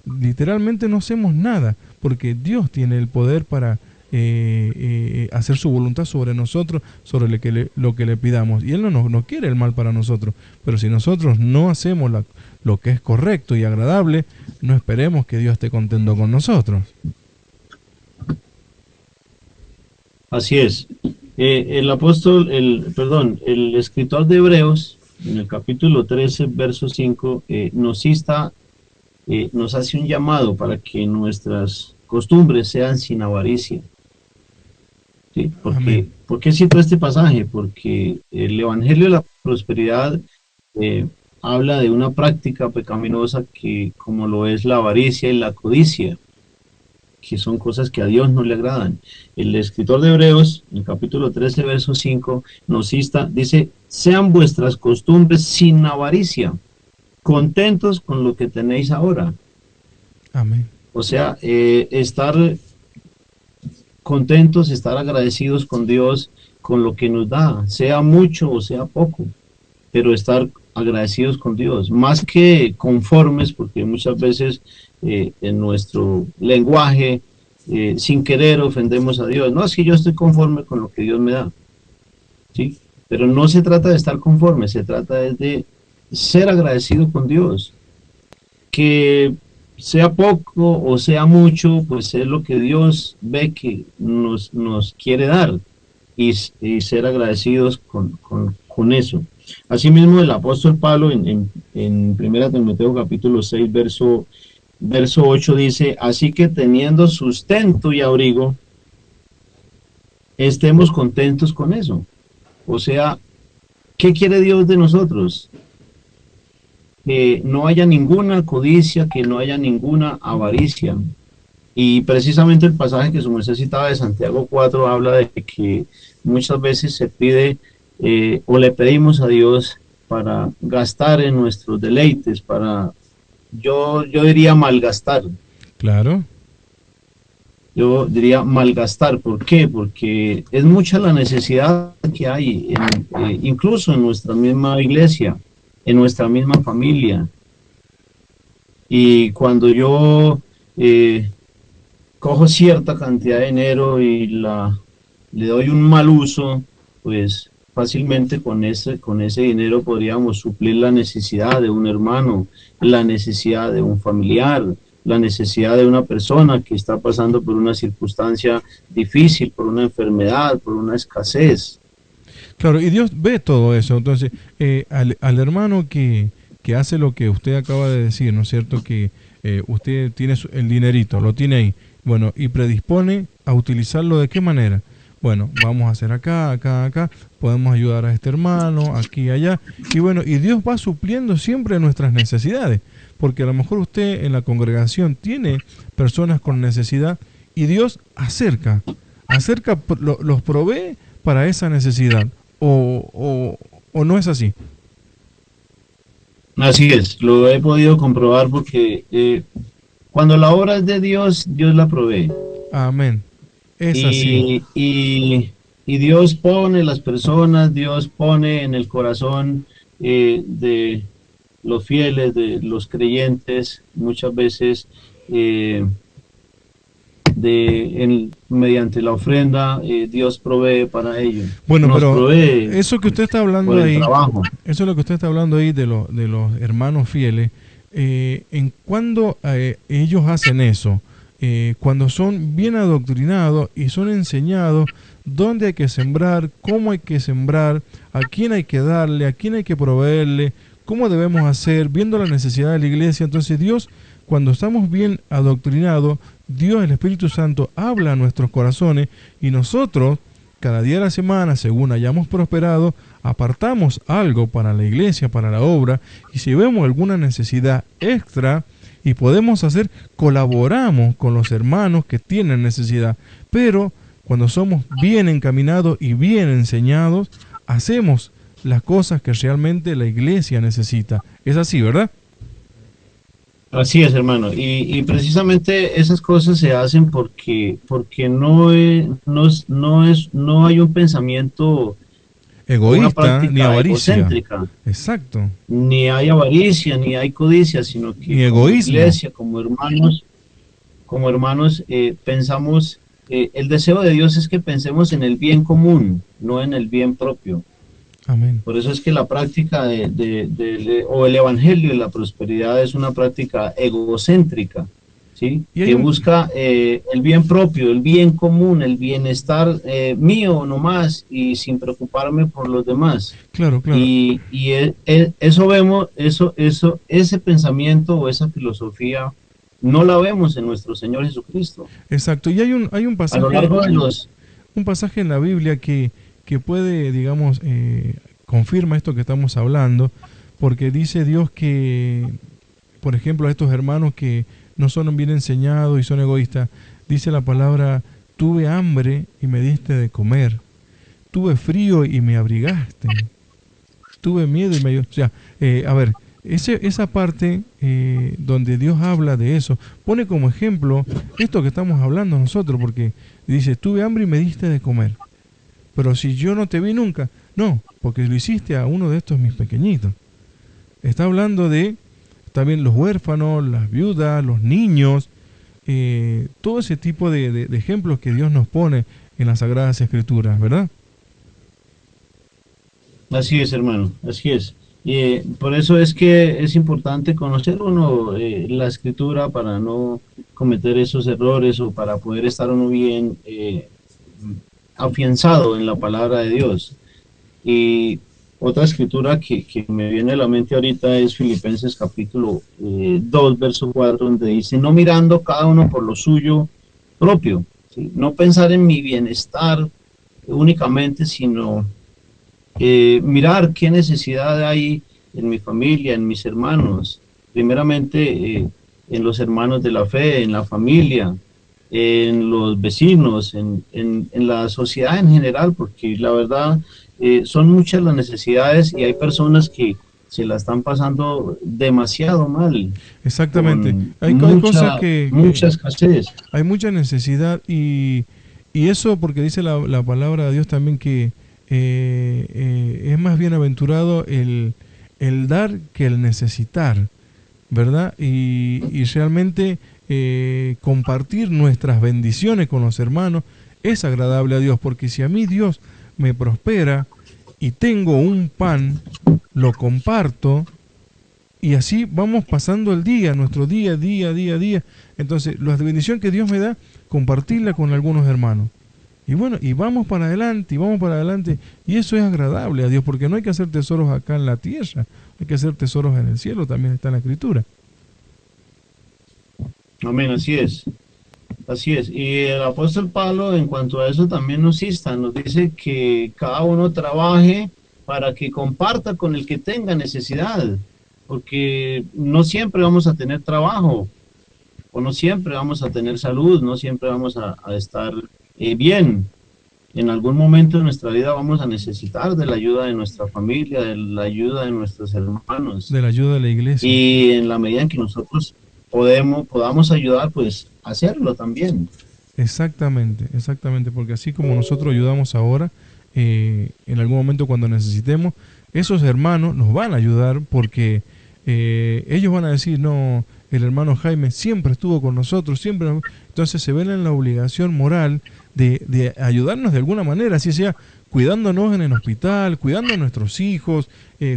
Literalmente no hacemos nada, porque Dios tiene el poder para hacer su voluntad sobre nosotros, sobre lo que le pidamos. Y Él no quiere el mal para nosotros. Pero si nosotros no hacemos lo que es correcto y agradable, no esperemos que Dios esté contento con nosotros. Así es. El escritor de Hebreos, en el capítulo 13, verso 5, nos hace un llamado para que nuestras costumbres sean sin avaricia. ¿Sí? Amén. ¿Por qué cito este pasaje? Porque el Evangelio de la Prosperidad eh, habla de una práctica pecaminosa que, como lo es la avaricia y la codicia, que son cosas que a Dios no le agradan. El escritor de Hebreos, en el capítulo 13, verso 5, dice, sean vuestras costumbres sin avaricia, contentos con lo que tenéis ahora. Amén. O sea, estar contentos, estar agradecidos con Dios, con lo que nos da, sea mucho o sea poco, pero estar agradecidos con Dios, más que conformes, porque muchas veces en nuestro lenguaje, sin querer, ofendemos a Dios. No, es que yo estoy conforme con lo que Dios me da, ¿sí? Pero no se trata de estar conforme, se trata de ser agradecido con Dios, que sea poco o sea mucho, pues es lo que Dios ve que nos quiere dar y ser agradecidos con eso. Asimismo, el apóstol Pablo en 1 Timoteo capítulo 6, verso 8 dice, así que teniendo sustento y abrigo, estemos contentos con eso. O sea, ¿qué quiere Dios de nosotros? Que no haya ninguna codicia, que no haya ninguna avaricia. Y precisamente el pasaje que su merced citaba de Santiago 4 habla de que muchas veces se pide o le pedimos a Dios para gastar en nuestros deleites, yo diría malgastar. Claro. Yo diría malgastar. ¿Por qué? Porque es mucha la necesidad que hay, incluso en nuestra misma iglesia, en nuestra misma familia. Y cuando yo cojo cierta cantidad de dinero y le doy un mal uso, pues fácilmente con ese dinero podríamos suplir la necesidad de un hermano, la necesidad de un familiar, la necesidad de una persona que está pasando por una circunstancia difícil, por una enfermedad, por una escasez. Claro, y Dios ve todo eso. Entonces, al hermano que hace lo que usted acaba de decir, ¿no es cierto? Que usted tiene el dinerito, lo tiene ahí, bueno, y predispone a utilizarlo ¿de qué manera? bueno, vamos a hacer acá, acá, acá, podemos ayudar a este hermano, aquí y allá. Y bueno, y Dios va supliendo siempre nuestras necesidades, porque a lo mejor usted en la congregación tiene personas con necesidad y Dios los provee para esa necesidad. ¿O no es así? Así es, lo he podido comprobar porque cuando la obra es de Dios, Dios la provee. Amén. Es así. Y Dios pone las personas, Dios pone en el corazón de los fieles, de los creyentes, muchas veces mediante la ofrenda, Dios provee para ellos. Bueno, Nos pero provee eso que usted está hablando por el ahí, trabajo. eso es lo que usted está hablando ahí de los hermanos fieles. En cuando ellos hacen eso, cuando son bien adoctrinados y son enseñados dónde hay que sembrar, cómo hay que sembrar, a quién hay que darle, a quién hay que proveerle, cómo debemos hacer, viendo la necesidad de la iglesia. Entonces Dios, cuando estamos bien adoctrinados, Dios, el Espíritu Santo, habla a nuestros corazones y nosotros, cada día de la semana, según hayamos prosperado, apartamos algo para la iglesia, para la obra, y si vemos alguna necesidad extra y podemos hacer, colaboramos con los hermanos que tienen necesidad. Pero cuando somos bien encaminados y bien enseñados, hacemos las cosas que realmente la iglesia necesita. Es así, ¿verdad? Así es, hermano. Y precisamente esas cosas se hacen porque no hay un pensamiento, una Egoísta práctica ni avaricia. egocéntrica, Exacto. ni hay avaricia, ni hay codicia, sino que Ni como egoísmo. iglesia, como hermanos, pensamos, el deseo de Dios es que pensemos en el bien común, no en el bien propio. Amén. Por eso es que la práctica o el evangelio de la prosperidad es una práctica egocéntrica, ¿sí? Que busca el bien propio, el bien común, el bienestar mío nomás y sin preocuparme por los demás. Claro, claro. Eso vemos, ese pensamiento o esa filosofía no la vemos en nuestro Señor Jesucristo. Exacto. Y hay un pasaje, a lo largo de un pasaje en la Biblia que puede, digamos, confirma esto que estamos hablando, porque dice Dios que, por ejemplo, a estos hermanos que no son bien enseñados y son egoístas, dice la palabra: tuve hambre y me diste de comer, tuve frío y me abrigaste, tuve miedo y me... O sea, a ver, esa parte donde Dios habla de eso, pone como ejemplo esto que estamos hablando nosotros, porque dice: tuve hambre y me diste de comer. Pero si yo no te vi nunca, no, porque lo hiciste a uno de estos mis pequeñitos. Está hablando de también los huérfanos, las viudas, los niños, todo ese tipo de ejemplos que Dios nos pone en las Sagradas Escrituras, ¿verdad? Así es, hermano, así es. Y por eso es que es importante conocer uno la Escritura para no cometer esos errores o para poder estar uno bien afianzado en la palabra de Dios. Y otra escritura que me viene a la mente ahorita es Filipenses capítulo 2, verso 4, donde dice: no mirando cada uno por lo suyo propio, ¿sí? No pensar en mi bienestar únicamente, sino mirar qué necesidad hay en mi familia, en mis hermanos, primeramente en los hermanos de la fe, en la familia, en los vecinos, en la sociedad en general, porque la verdad son muchas las necesidades y hay personas que se la están pasando demasiado mal. Exactamente. Hay cosas mucha escasez. Hay mucha necesidad y eso porque dice la palabra de Dios también que es más bienaventurado el dar que el necesitar, ¿verdad? Y realmente compartir nuestras bendiciones con los hermanos es agradable a Dios, porque si a mí Dios me prospera y tengo un pan, lo comparto y así vamos pasando el día, nuestro día. Entonces, la bendición que Dios me da, compartirla con algunos hermanos. Y bueno, y vamos para adelante, y eso es agradable a Dios, porque no hay que hacer tesoros acá en la tierra, hay que hacer tesoros en el cielo, también está en la Escritura. Amén, así es. Así es. Y el apóstol Pablo en cuanto a eso también nos insta, nos dice que cada uno trabaje para que comparta con el que tenga necesidad, porque no siempre vamos a tener trabajo, o no siempre vamos a tener salud, no siempre vamos a estar bien. En algún momento de nuestra vida vamos a necesitar de la ayuda de nuestra familia, de la ayuda de nuestros hermanos. De la ayuda de la iglesia. Y en la medida en que nosotros podamos ayudar, pues hacerlo también. Exactamente, exactamente, porque así como nosotros ayudamos ahora, en algún momento cuando necesitemos, esos hermanos nos van a ayudar porque ellos van a decir, no, el hermano Jaime siempre estuvo con nosotros, siempre. Entonces se ven en la obligación moral de ayudarnos de alguna manera, así sea cuidándonos en el hospital, cuidando a nuestros hijos,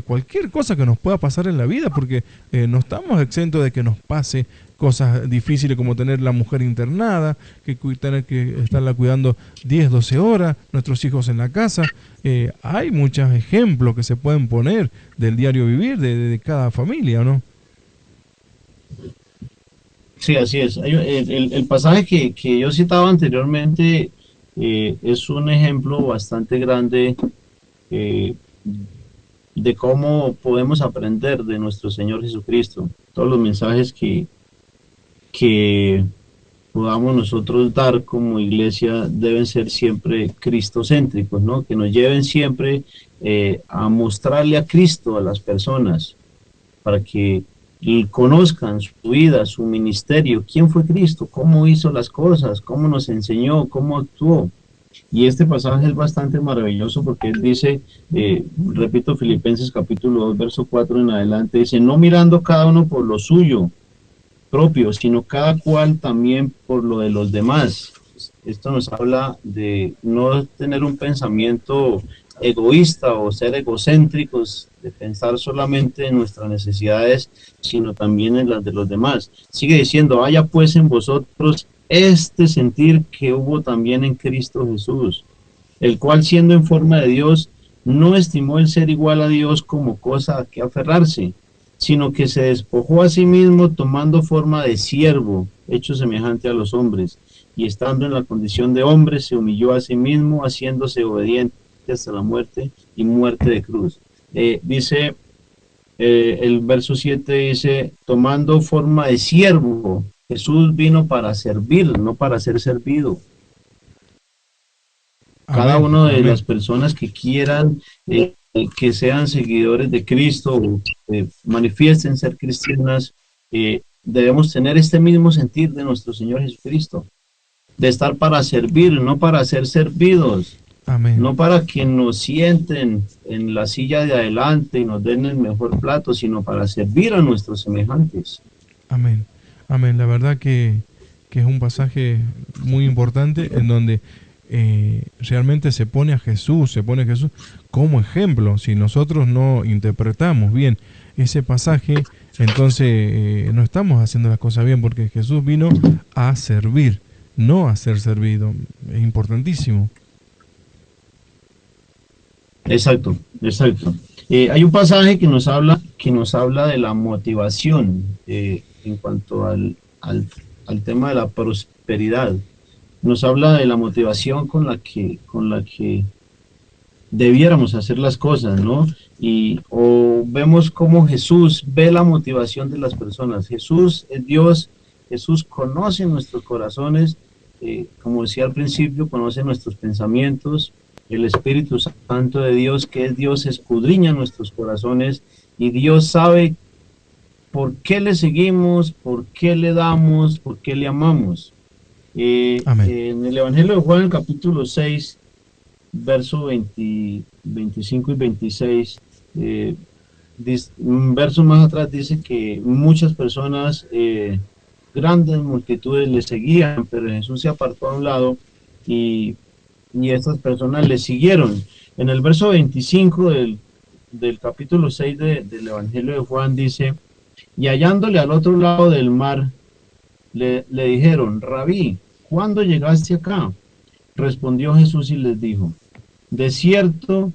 cualquier cosa que nos pueda pasar en la vida, porque no estamos exentos de que nos pase cosas difíciles como tener la mujer internada, tener que estarla cuidando 10, 12 horas, nuestros hijos en la casa. Hay muchos ejemplos que se pueden poner del diario vivir de cada familia, ¿no? Sí, así es. El pasaje que yo citaba anteriormente es un ejemplo bastante grande eh, de cómo podemos aprender de nuestro Señor Jesucristo. Todos los mensajes que podamos nosotros dar como iglesia deben ser siempre cristocéntricos, ¿no? Que nos lleven siempre a mostrarle a Cristo a las personas para que conozcan su vida, su ministerio, quién fue Cristo, cómo hizo las cosas, cómo nos enseñó, cómo actuó. Y este pasaje es bastante maravilloso porque él dice, repito, Filipenses capítulo 2, verso 4 en adelante, dice, no mirando cada uno por lo suyo propio, sino cada cual también por lo de los demás. Esto nos habla de no tener un pensamiento egoísta o ser egocéntricos, de pensar solamente en nuestras necesidades, sino también en las de los demás. Sigue diciendo, haya pues en vosotros este sentir que hubo también en Cristo Jesús, el cual siendo en forma de Dios, no estimó el ser igual a Dios como cosa a que aferrarse, sino que se despojó a sí mismo tomando forma de siervo, hecho semejante a los hombres, y estando en la condición de hombre, se humilló a sí mismo, haciéndose obediente hasta la muerte y muerte de cruz. Dice el verso 7, dice, tomando forma de siervo, Jesús vino para servir, no para ser servido. Cada uno de las personas que quieran que sean seguidores de Cristo, manifiesten ser cristianas, debemos tener este mismo sentir de nuestro Señor Jesucristo, de estar para servir, no para ser servidos. Amén. No para que nos sienten en la silla de adelante y nos den el mejor plato, sino para servir a nuestros semejantes. Amén. Amén. La verdad que es un pasaje muy importante en donde realmente se pone a Jesús como ejemplo. Si nosotros no interpretamos bien ese pasaje, entonces no estamos haciendo las cosas bien, porque Jesús vino a servir, no a ser servido. Es importantísimo. Exacto, exacto. Hay un pasaje que nos habla de la motivación en cuanto al tema de la prosperidad. Nos habla de la motivación con la que debiéramos hacer las cosas, ¿no? O vemos cómo Jesús ve la motivación de las personas. Jesús es Dios, Jesús conoce nuestros corazones, como decía al principio, conoce nuestros pensamientos. El Espíritu Santo de Dios, que es Dios, escudriña nuestros corazones y Dios sabe por qué le seguimos, por qué le damos, por qué le amamos. En el Evangelio de Juan, el capítulo 6, verso 25 y 26, un verso más atrás dice que muchas personas, grandes multitudes le seguían, pero Jesús se apartó a un lado y estas personas le siguieron. En el verso 25 del capítulo 6 del Evangelio de Juan dice, y hallándole al otro lado del mar, le dijeron, Rabí, ¿cuándo llegaste acá? Respondió Jesús y les dijo, de cierto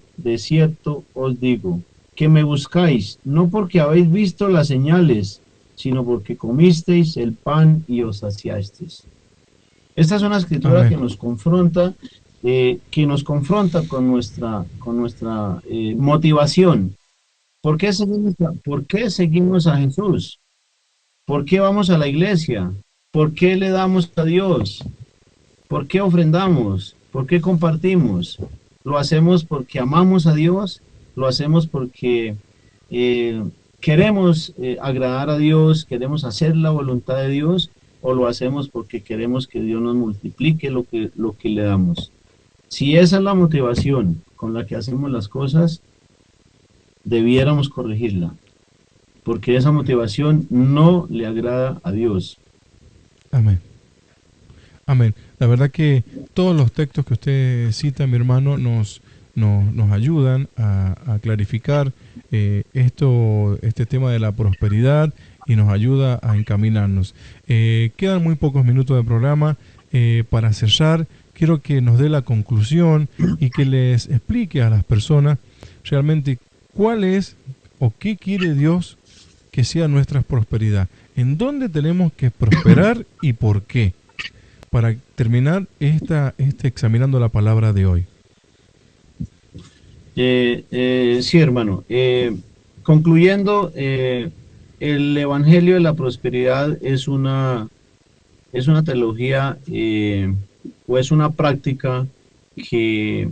os digo, que me buscáis, no porque habéis visto las señales, sino porque comisteis el pan y os saciasteis. Esta es una escritura Amén. que nos confronta con nuestra motivación. ¿Por qué seguimos a Jesús? ¿Por qué vamos a la iglesia? ¿Por qué le damos a Dios? ¿Por qué ofrendamos? ¿Por qué compartimos? ¿Lo hacemos porque amamos a Dios? ¿Lo hacemos porque eh, queremos agradar a Dios? ¿Queremos hacer la voluntad de Dios? ¿O lo hacemos porque queremos que Dios nos multiplique lo que le damos? Si esa es la motivación con la que hacemos las cosas, debiéramos corregirla, porque esa motivación no le agrada a Dios. Amén. Amén. La verdad que todos los textos que usted cita, mi hermano, nos ayudan a clarificar este tema de la prosperidad y nos ayuda a encaminarnos. Quedan muy pocos minutos de programa. Para cerrar, quiero que nos dé la conclusión y que les explique a las personas realmente cuál es o qué quiere Dios que sea nuestra prosperidad. ¿En dónde tenemos que prosperar y por qué? Para terminar examinando la palabra de hoy. Sí, hermano. Concluyendo, el Evangelio de la Prosperidad es una teología o es una práctica que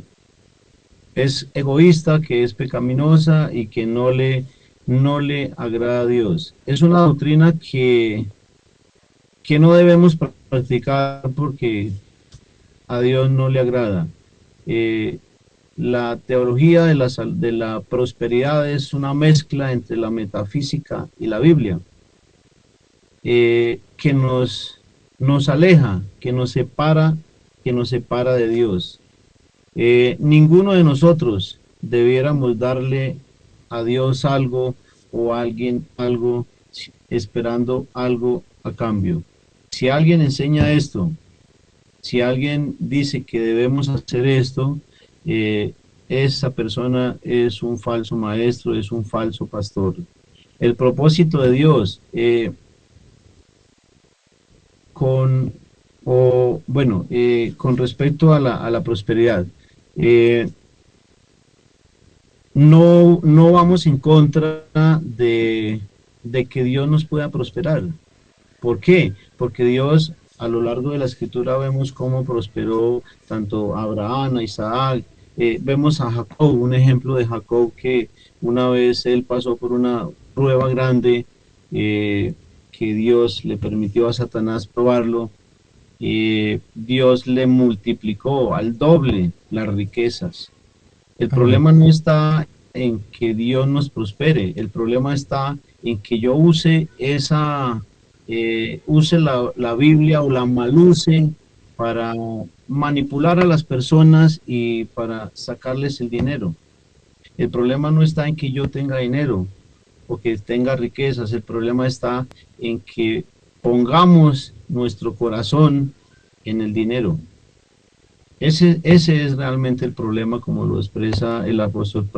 es egoísta, que es pecaminosa y que no le agrada a Dios. Es una doctrina que no debemos practicar porque a Dios no le agrada. Eh, la teología de la prosperidad es una mezcla entre la metafísica y la Biblia, que nos aleja, que nos separa de Dios. Ninguno de nosotros debiéramos darle a Dios algo o a alguien algo esperando algo a cambio. Si alguien enseña esto, si alguien dice que debemos hacer esto, esa persona es un falso maestro, es un falso pastor. El propósito de Dios con, con respecto a la prosperidad, eh, no vamos en contra de que Dios nos pueda prosperar. ¿Por qué? Porque Dios a lo largo de la escritura vemos cómo prosperó tanto a Abraham, a Isaac, vemos a Jacob, un ejemplo de Jacob que una vez él pasó por una prueba grande, que Dios le permitió a Satanás probarlo, Dios le multiplicó al doble las riquezas. El Amén. problema no está en que Dios nos prospere, el problema está en que yo use la Biblia o la maluse para manipular a las personas y para sacarles el dinero. El problema no está en que yo tenga dinero o que tenga riquezas, el problema está en que pongamos nuestro corazón en el dinero. Ese es realmente el problema, como lo expresa el apóstol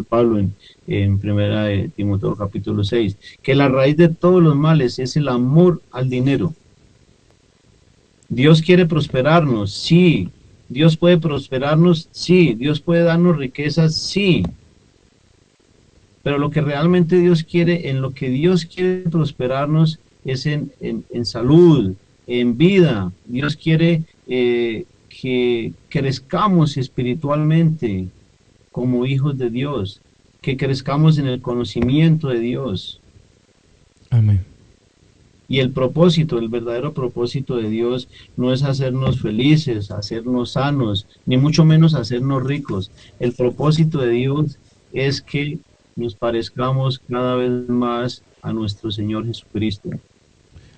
Pablo en primera de Timoteo capítulo 6, que la raíz de todos los males es el amor al dinero. Dios quiere prosperarnos, sí. Dios puede prosperarnos, sí. Dios puede darnos riquezas, sí. Pero lo que realmente Dios quiere, en lo que Dios quiere prosperarnos es en salud, en vida. Dios quiere que crezcamos espiritualmente como hijos de Dios, que crezcamos en el conocimiento de Dios. Amén. Y el propósito, el verdadero propósito de Dios no es hacernos felices, hacernos sanos, ni mucho menos hacernos ricos. El propósito de Dios es que nos parezcamos cada vez más a nuestro Señor Jesucristo.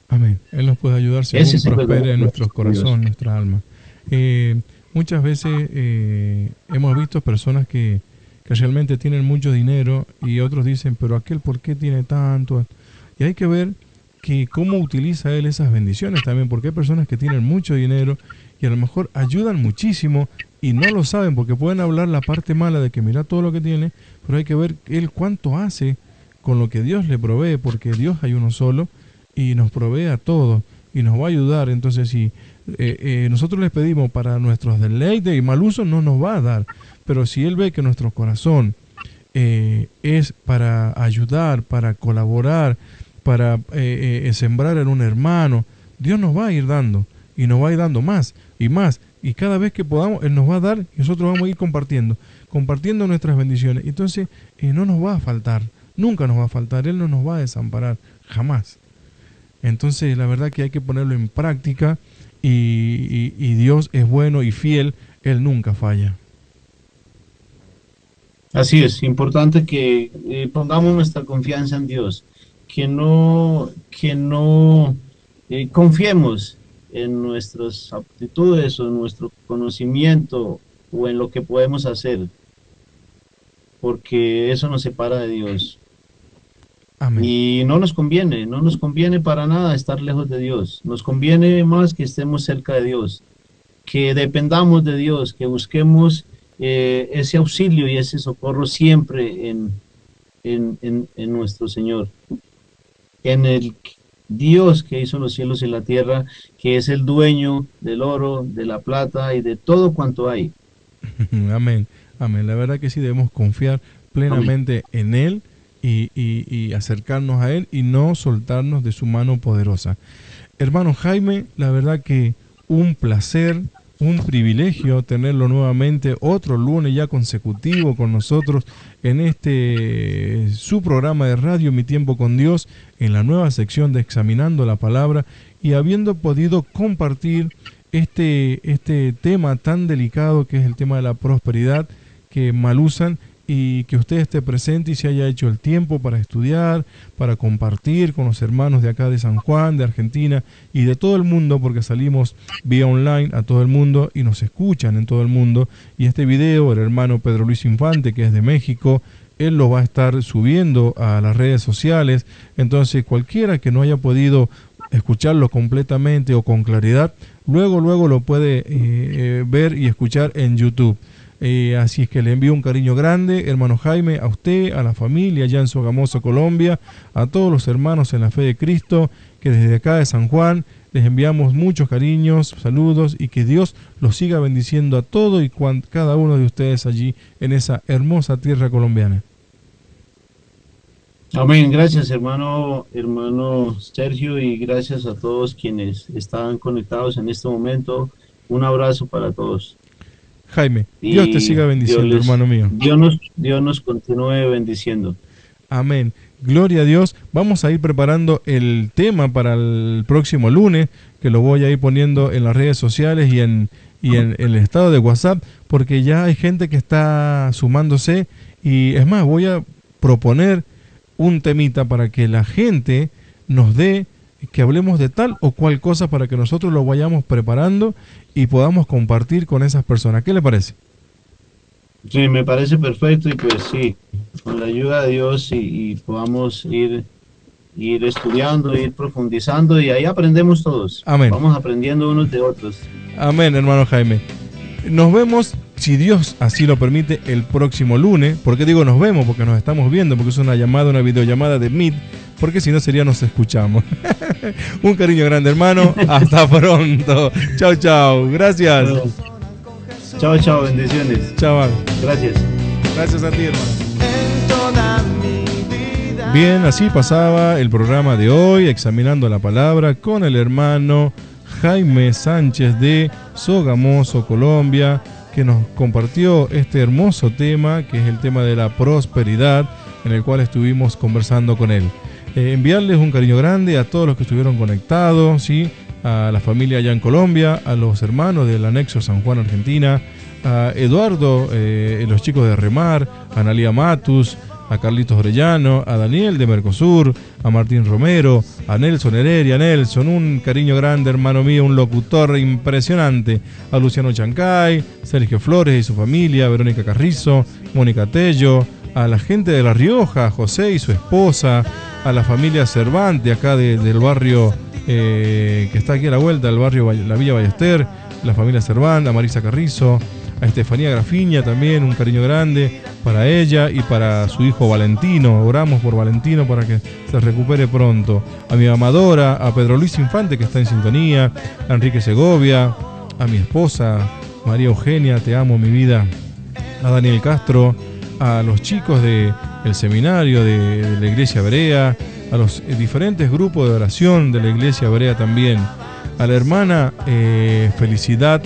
Amén. Él nos puede ayudar Ese según es el prospere verdadero en nuestros propósito de Dios. corazones, nuestra alma. Muchas veces hemos visto personas que realmente tienen mucho dinero y otros dicen, pero aquel, ¿por qué tiene tanto? Y hay que ver que cómo utiliza él esas bendiciones también, porque hay personas que tienen mucho dinero y a lo mejor ayudan muchísimo y no lo saben porque pueden hablar la parte mala de que mira todo lo que tiene, pero hay que ver él cuánto hace con lo que Dios le provee, porque Dios hay uno solo y nos provee a todos. y nos va a ayudar. Entonces, si nosotros les pedimos para nuestros deleites y mal uso, no nos va a dar. Pero si Él ve que nuestro corazón es para ayudar, para colaborar, para sembrar en un hermano, Dios nos va a ir dando y nos va a ir dando más y más, y cada vez que podamos Él nos va a dar y nosotros vamos a ir compartiendo nuestras bendiciones. Entonces no nos va a faltar, nunca nos va a faltar, Él no nos va a desamparar, jamás. Entonces la verdad que hay que ponerlo en práctica, y Dios es bueno y fiel, Él nunca falla. Así es, importante que pongamos nuestra confianza en Dios, que no confiemos en nuestras aptitudes o en nuestro conocimiento o en lo que podemos hacer, porque eso nos separa de Dios. Amén. Y no nos conviene para nada estar lejos de Dios. Nos conviene más que estemos cerca de Dios, que dependamos de Dios, que busquemos ese auxilio y ese socorro siempre en nuestro Señor, en el Dios que hizo los cielos y la tierra, que es el dueño del oro, de la plata y de todo cuanto hay. Amén, amén. La verdad que sí debemos confiar plenamente en Él y acercarnos a Él y no soltarnos de su mano poderosa. Hermano Jaime, la verdad que un placer, un privilegio tenerlo nuevamente otro lunes ya consecutivo con nosotros en su programa de radio Mi Tiempo con Dios, en la nueva sección de Examinando la Palabra, y habiendo podido compartir este tema tan delicado que es el tema de la prosperidad, que mal usan, y que usted esté presente y se haya hecho el tiempo para estudiar, para compartir con los hermanos de acá de San Juan, de Argentina y de todo el mundo, porque salimos vía online a todo el mundo y nos escuchan en todo el mundo. Y este video, el hermano Pedro Luis Infante, que es de México, él lo va a estar subiendo a las redes sociales. Entonces cualquiera que no haya podido escucharlo completamente o con claridad, luego lo puede ver y escuchar en YouTube. Así es que le envío un cariño grande, hermano Jaime, a usted, a la familia allá en Sogamoso, Colombia, a todos los hermanos en la fe de Cristo, que desde acá de San Juan les enviamos muchos cariños, saludos, y que Dios los siga bendiciendo a todos y cada uno de ustedes allí en esa hermosa tierra colombiana. Amén. Gracias, hermano Sergio, y gracias a todos quienes están conectados en este momento. Un abrazo para todos. Jaime, Dios te siga bendiciendo, hermano mío. Dios nos continúe bendiciendo. Amén. Gloria a Dios. Vamos a ir preparando el tema para el próximo lunes, que lo voy a ir poniendo en las redes sociales y en el estado de WhatsApp, porque ya hay gente que está sumándose, y es más, voy a proponer un temita para que la gente nos dé, que hablemos de tal o cual cosa, para que nosotros lo vayamos preparando y podamos compartir con esas personas. ¿Qué le parece? Sí, me parece perfecto, y pues sí, con la ayuda de Dios y podamos ir estudiando, ir profundizando, y ahí aprendemos todos. Amén. Vamos aprendiendo unos de otros. Amén, hermano Jaime. Nos vemos, si Dios así lo permite, el próximo lunes. ¿Por qué digo nos vemos? Porque nos estamos viendo, porque es una videollamada de Meet, porque si no sería nos escuchamos. Un cariño grande, hermano. Hasta pronto. Chao, chao. Gracias. Chao, chao. Bendiciones. Chao. Gracias. Gracias a ti, hermano. Bien, así pasaba el programa de hoy, Examinando la Palabra, con el hermano Jaime Sánchez de Sogamoso, Colombia, que nos compartió este hermoso tema, que es el tema de la prosperidad, en el cual estuvimos conversando con él. Enviarles un cariño grande a todos los que estuvieron conectados, ¿sí? A la familia allá en Colombia, a los hermanos del anexo San Juan, Argentina, a Eduardo, los chicos de Remar, a Analia Matus, a Carlitos Orellano, a Daniel de Mercosur, a Martín Romero, a Nelson Heredia. Nelson, un cariño grande, hermano mío, un locutor impresionante, a Luciano Chancay, Sergio Flores y su familia, Verónica Carrizo, Mónica Tello, a la gente de La Rioja, José y su esposa, a la familia Cervantes acá del barrio que está aquí a la vuelta, del barrio La Villa Ballester, la familia Cervantes, a Marisa Carrizo, a Estefanía Grafiña también, un cariño grande para ella y para su hijo Valentino. Oramos por Valentino para que se recupere pronto. A mi amadora, a Pedro Luis Infante, que está en sintonía, a Enrique Segovia, a mi esposa María Eugenia, te amo mi vida, a Daniel Castro, a los chicos del seminario de la Iglesia Berea, a los diferentes grupos de oración de la Iglesia Berea también, a la hermana Felicidad,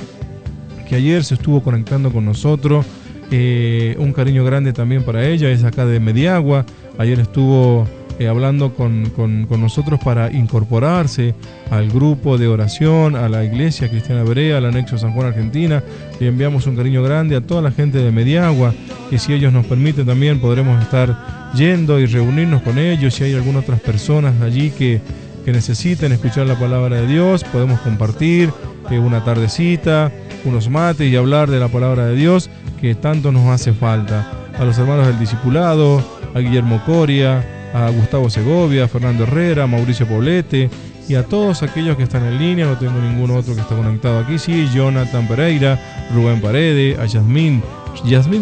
que ayer se estuvo conectando con nosotros, un cariño grande también para ella, es acá de Mediagua, ayer estuvo hablando con nosotros para incorporarse al grupo de oración, a la Iglesia Cristiana Berea, al anexo San Juan Argentina. Le enviamos un cariño grande a toda la gente de Mediagua, que si ellos nos permiten también podremos estar yendo y reunirnos con ellos. Si hay algunas otras personas allí que necesiten escuchar la palabra de Dios, podemos compartir una tardecita, unos mates y hablar de la palabra de Dios, que tanto nos hace falta. A los hermanos del discipulado, a Guillermo Coria, a Gustavo Segovia, a Fernando Herrera, a Mauricio Poblete y a todos aquellos que están en línea. No tengo ningún otro que está conectado aquí. Sí, Jonathan Pereira, Rubén Paredes, a Yasmín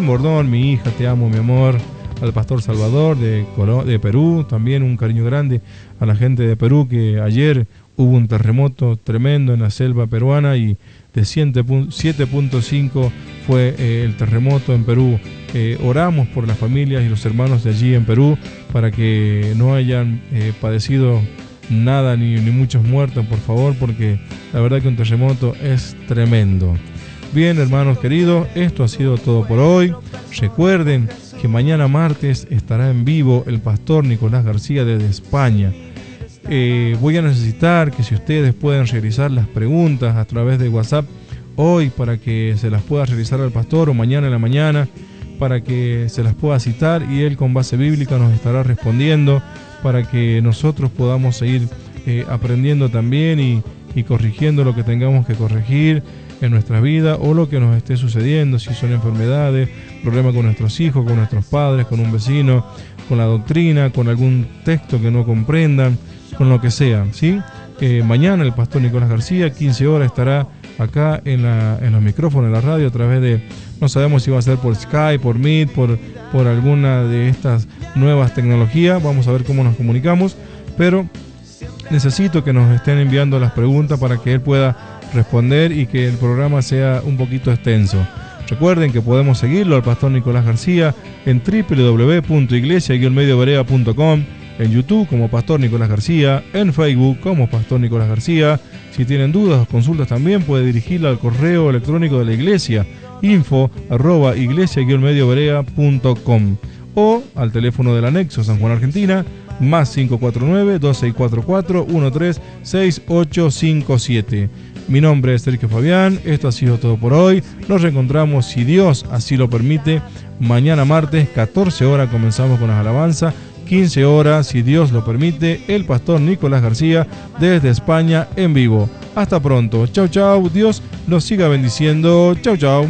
Mordón, mi hija, te amo mi amor, al pastor Salvador de Perú, también un cariño grande a la gente de Perú, que ayer hubo un terremoto tremendo en la selva peruana y de 7.5 fue el terremoto en Perú. Oramos por las familias y los hermanos de allí en Perú para que no hayan padecido nada ni muchos muertos, por favor, porque la verdad que un terremoto es tremendo. Bien, hermanos queridos, esto ha sido todo por hoy. Recuerden que mañana martes estará en vivo el pastor Nicolás García desde España. Voy a necesitar que si ustedes pueden realizar las preguntas a través de WhatsApp hoy para que se las pueda realizar al pastor, o mañana en la mañana para que se las pueda citar y él con base bíblica nos estará respondiendo para que nosotros podamos seguir aprendiendo también y corrigiendo lo que tengamos que corregir en nuestra vida o lo que nos esté sucediendo, si son enfermedades, problemas con nuestros hijos, con nuestros padres, con un vecino, con la doctrina, con algún texto que no comprendan, con lo que sea, ¿sí? Mañana el pastor Nicolás García, 15 horas, estará acá en los micrófonos de la radio a través de, no sabemos si va a ser por Skype, por Meet, por alguna de estas nuevas tecnologías, vamos a ver cómo nos comunicamos, pero necesito que nos estén enviando las preguntas para que él pueda responder y que el programa sea un poquito extenso. Recuerden que podemos seguirlo al pastor Nicolás García en www.iglesia-medioberea.com, en YouTube como Pastor Nicolás García, en Facebook como Pastor Nicolás García. Si tienen dudas o consultas también puede dirigirla al correo electrónico de la iglesia, info@iglesia-medioberea.com, o al teléfono del anexo San Juan Argentina, más 549-2644-136857. Mi nombre es Sergio Fabián, esto ha sido todo por hoy. Nos reencontramos, si Dios así lo permite, mañana martes, 14 horas comenzamos con las alabanzas, 15 horas, si Dios lo permite, el pastor Nicolás García desde España en vivo. Hasta pronto, chau chau, Dios los siga bendiciendo, chau chau.